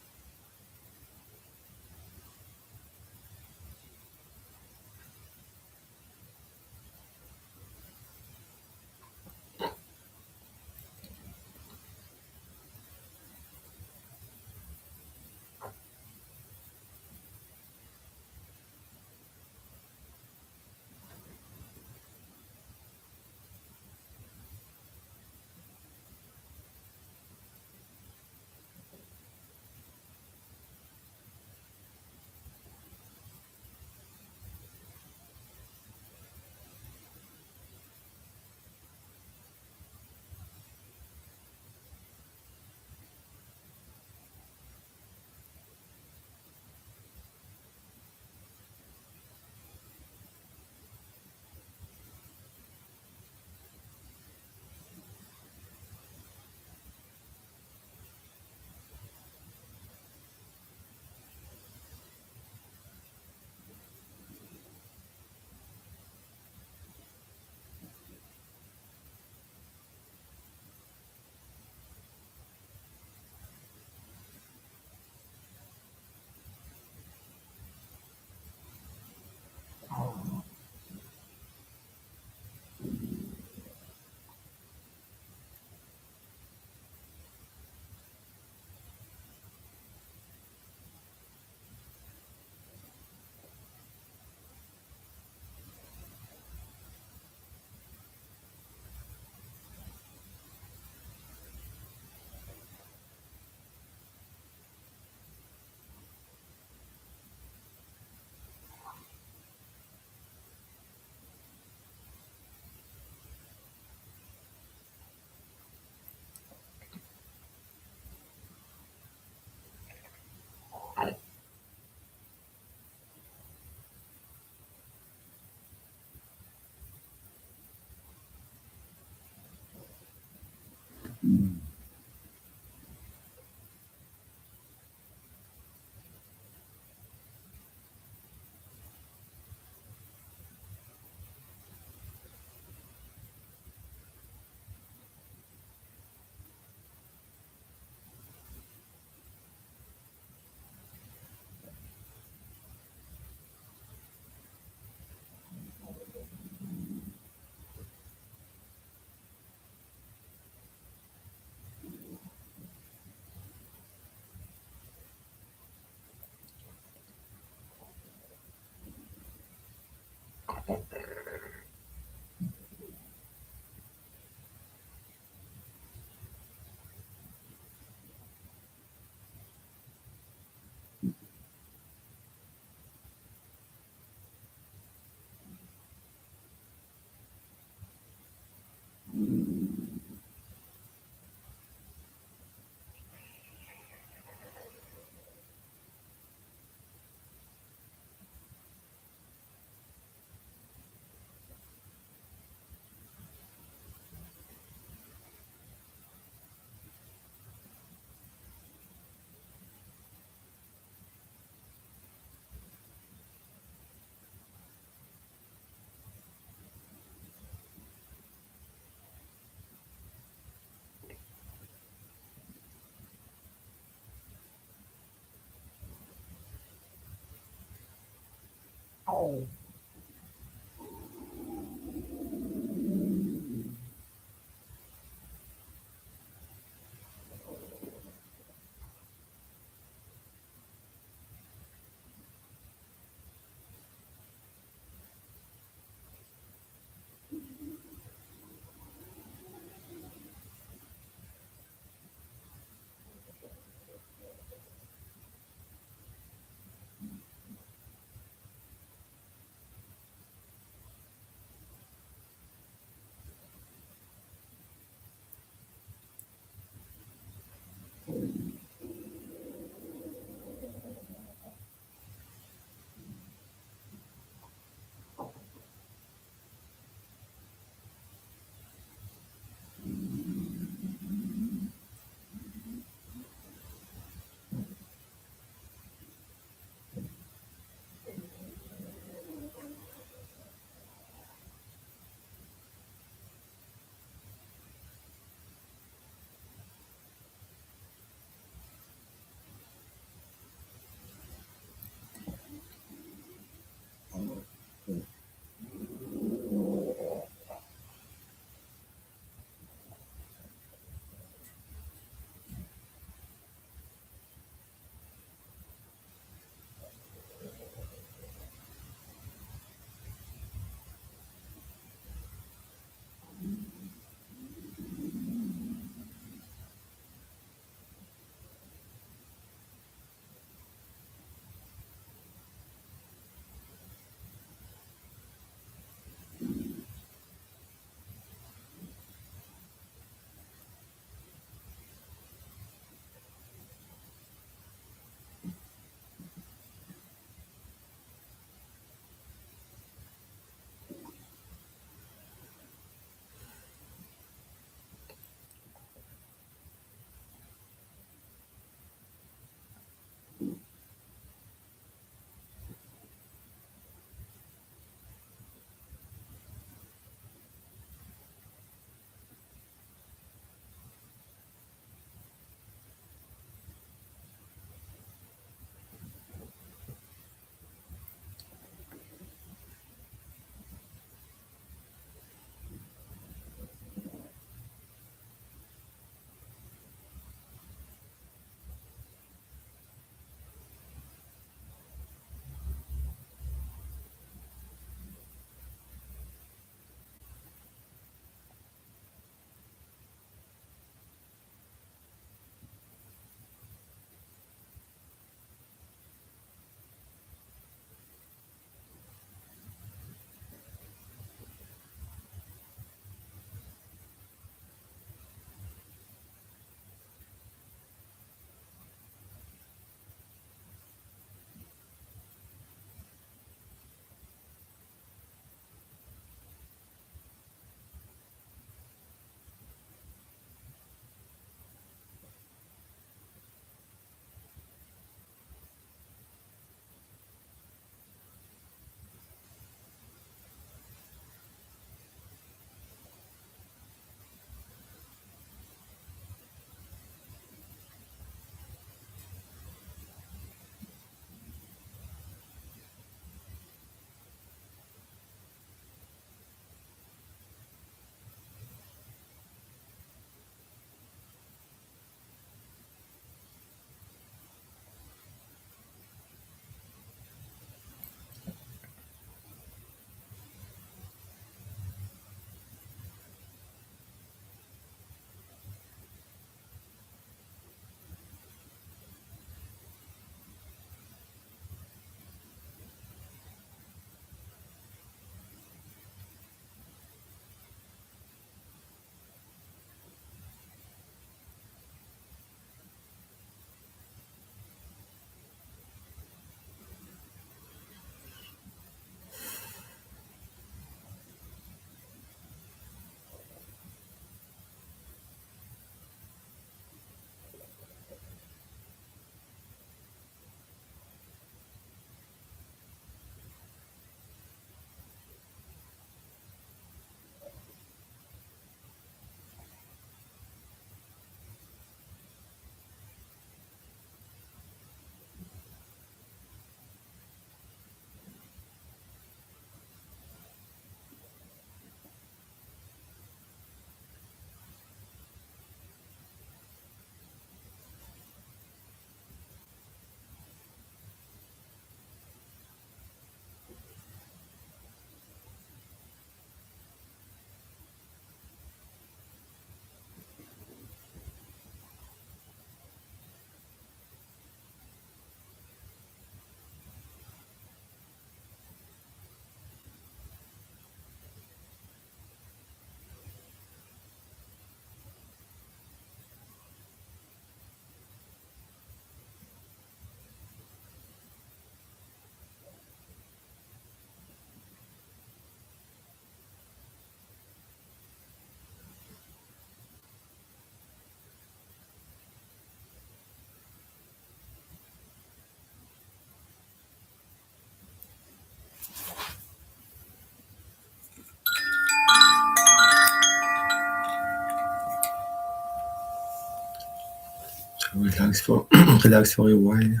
Relax for relax for a while,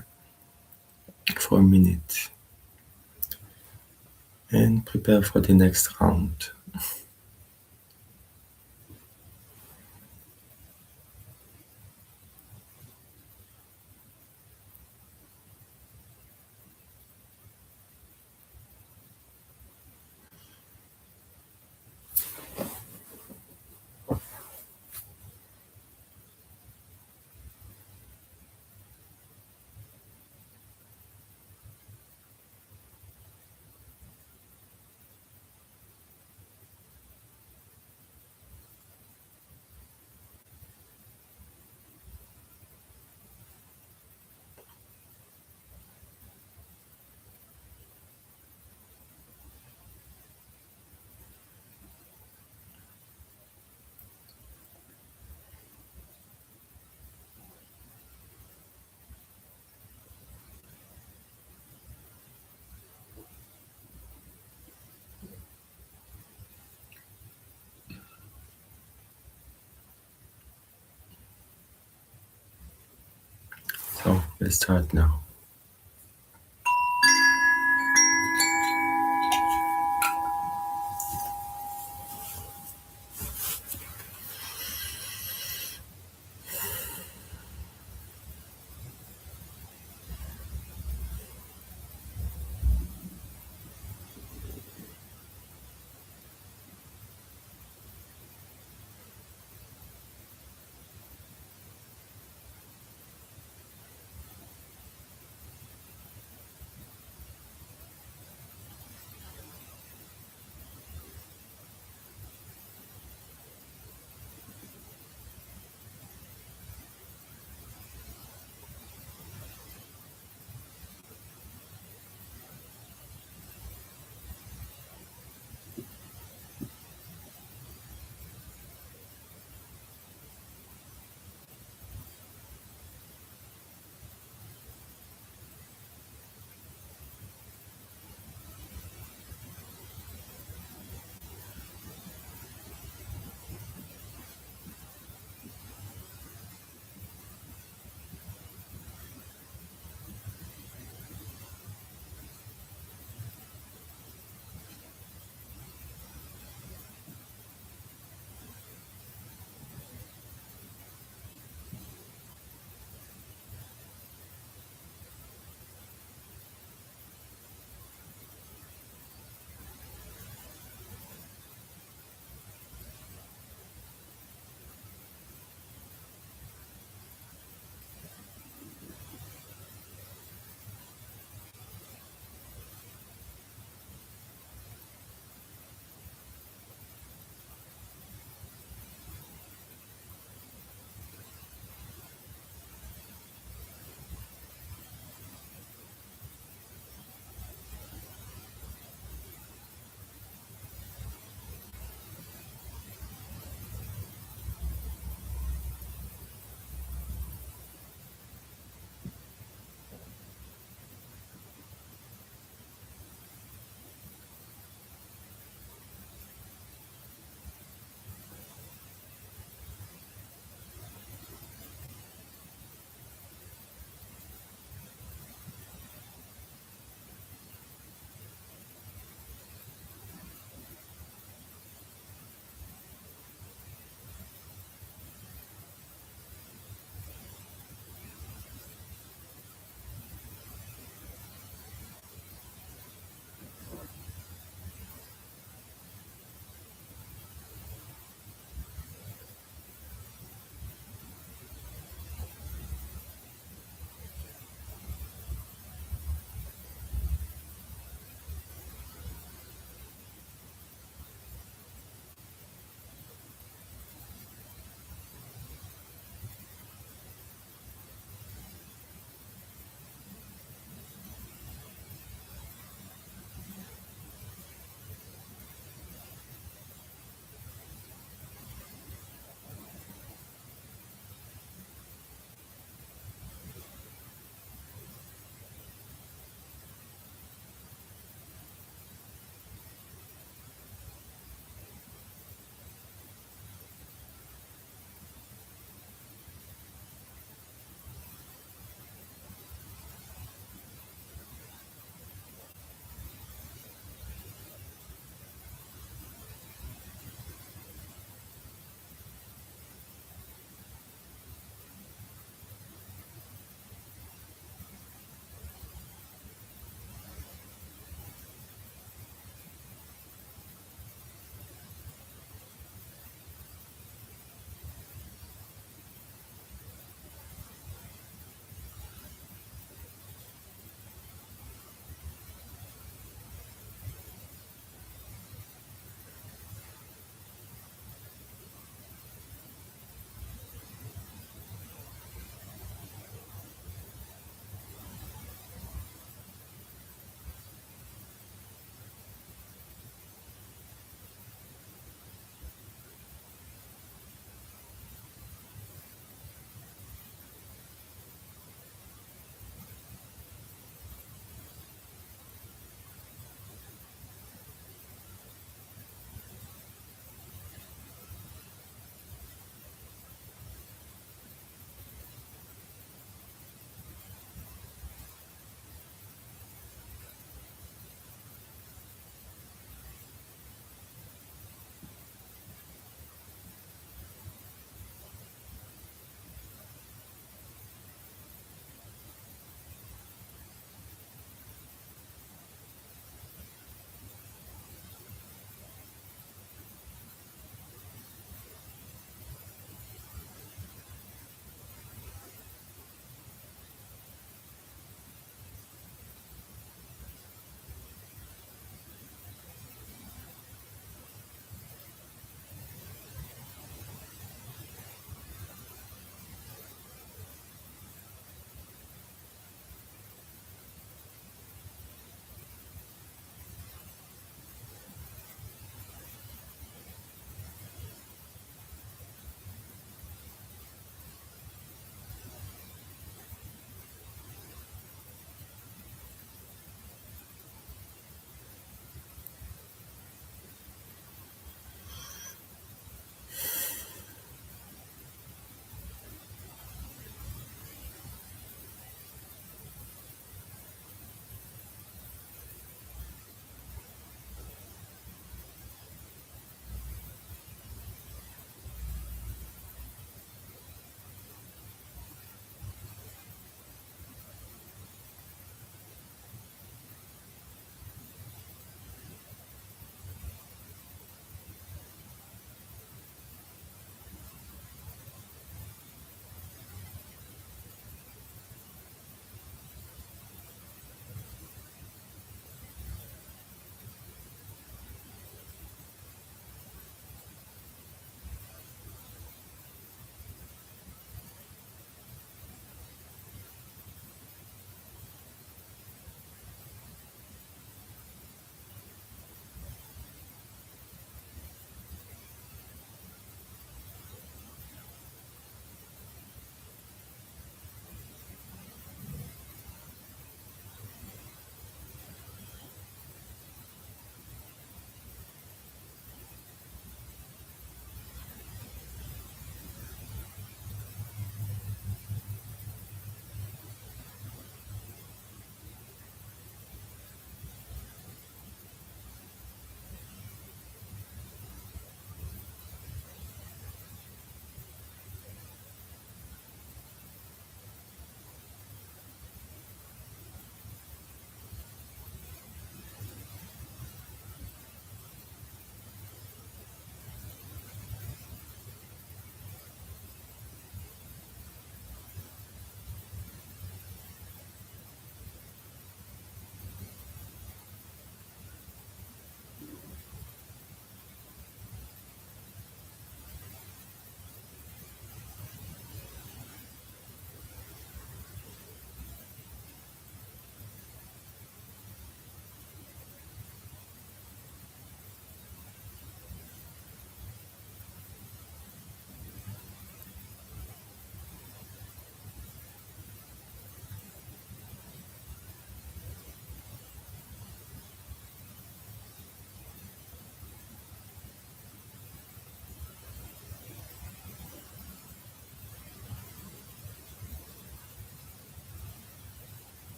for a minute, and prepare for the next round. So let's start now.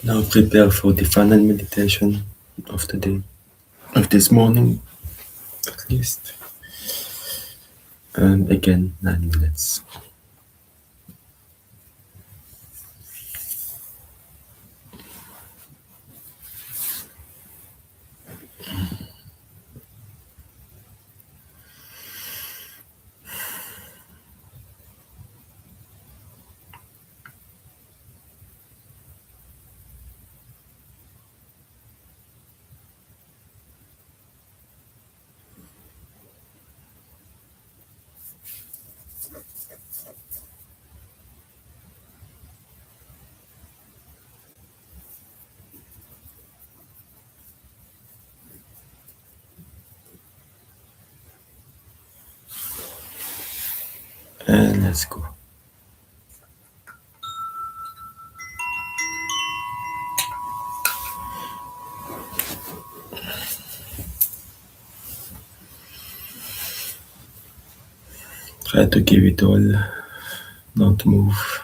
Now prepare for the final meditation of the day, of this morning at least. And again, 9 minutes. And let's go. Try to give it all, not move.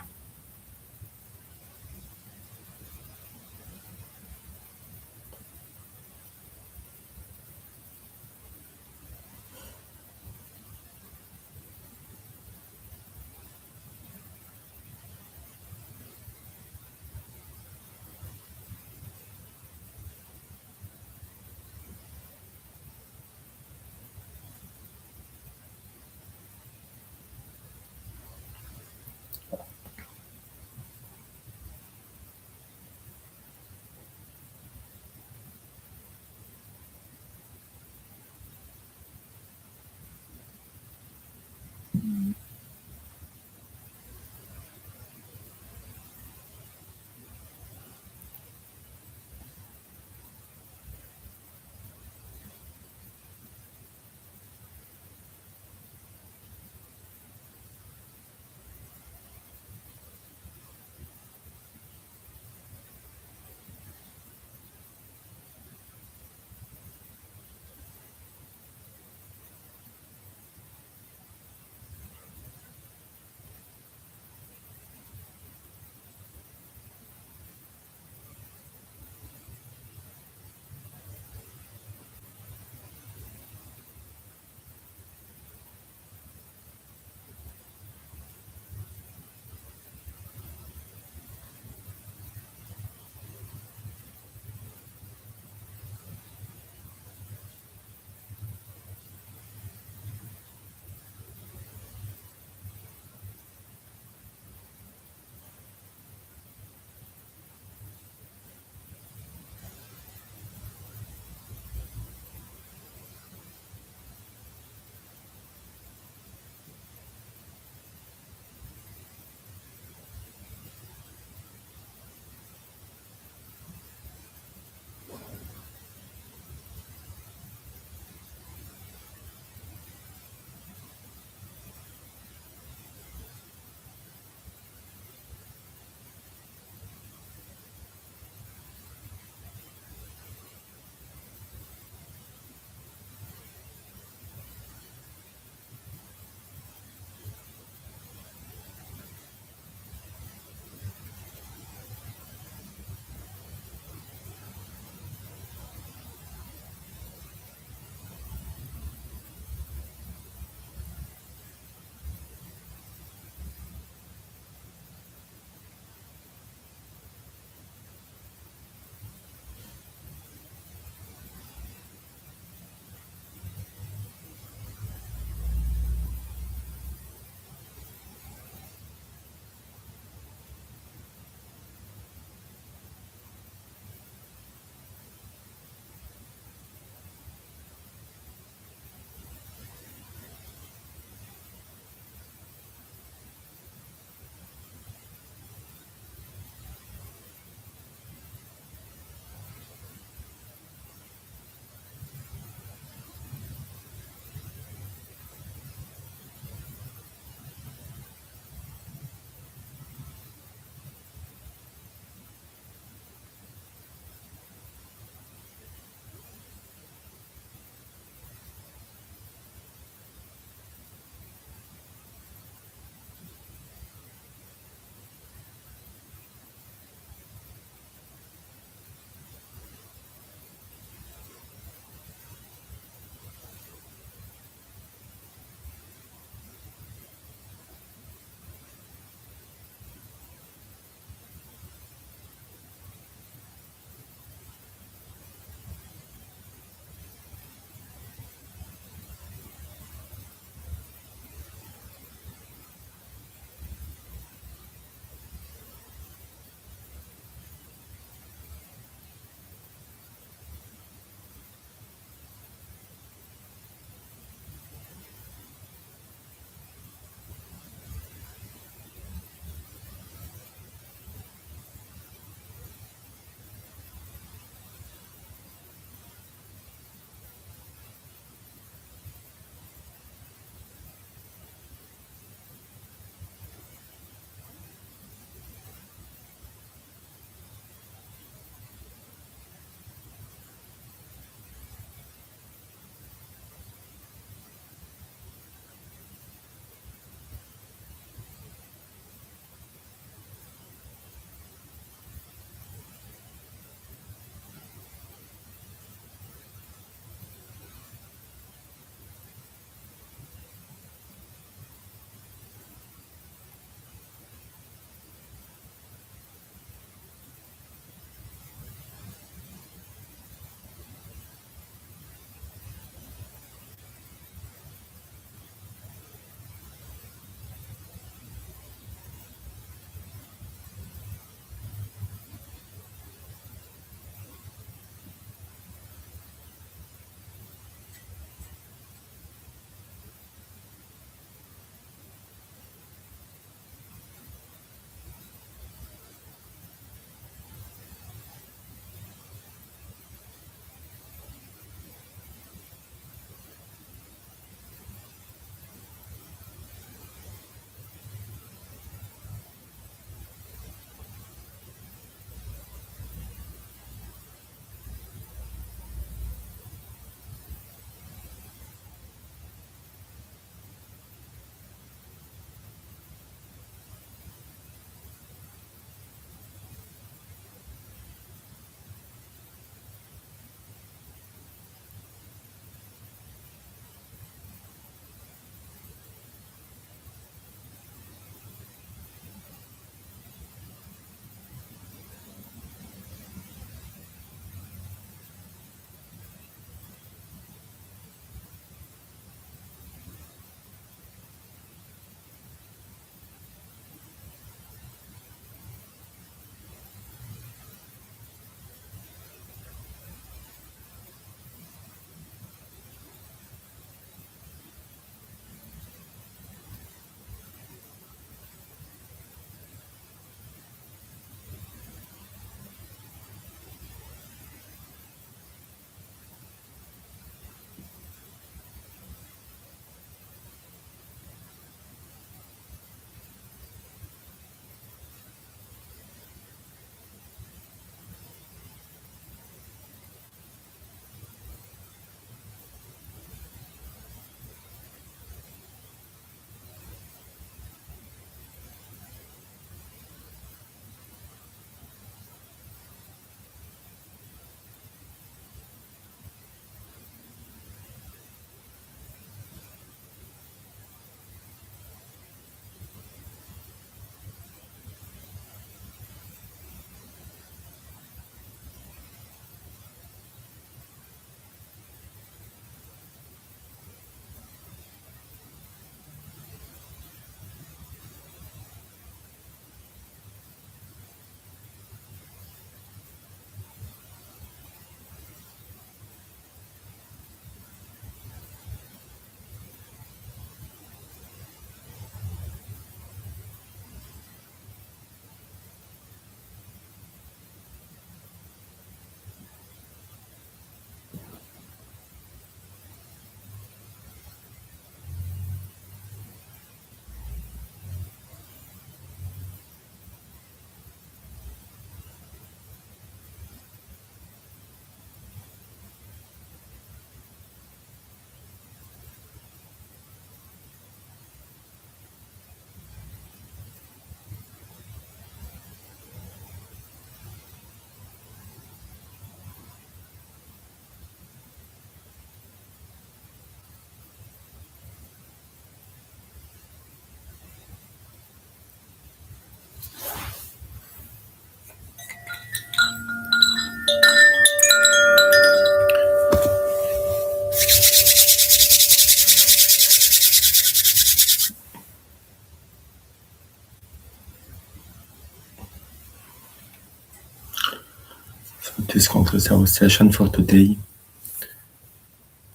this concludes our session for today.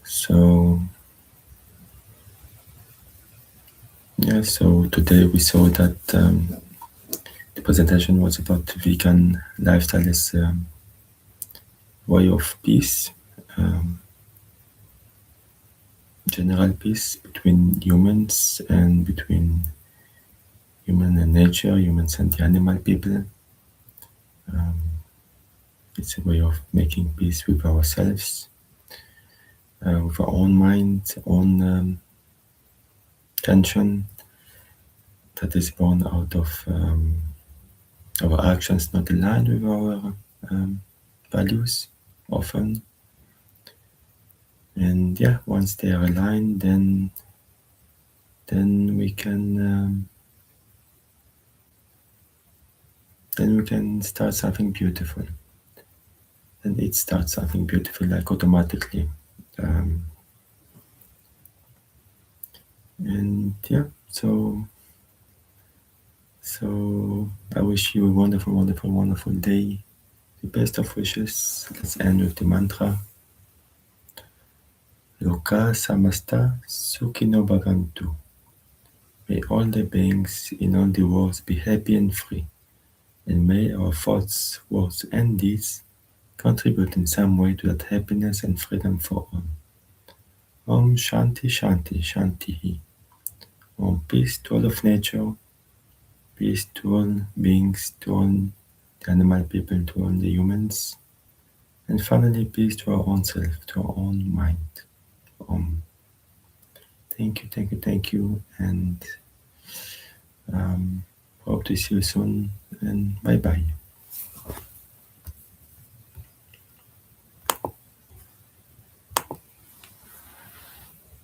So yeah, so today we saw that the presentation was about vegan lifestyle as way of peace, general peace between humans and between human and nature, humans and the animal people. It's a way of making peace with ourselves, with our own mind, own tension that is born out of our actions not aligned with our values often. And yeah, once they are aligned, then we can start something beautiful, and it starts something beautiful like automatically. And yeah, so I wish you a wonderful, wonderful, wonderful day. The best of wishes. Let's end with the mantra. Loka samasta sukhino bhavantu. May all the beings in all the worlds be happy and free, and may our thoughts, words, and deeds contribute in some way to that happiness and freedom for all. Om Shanti Shanti Shanti. Om peace to all of nature, peace to all beings, to all the animal people, to all the humans, and finally peace to our own self, to our own mind. Om. Thank you, thank you, thank you, and hope to see you soon, and bye bye.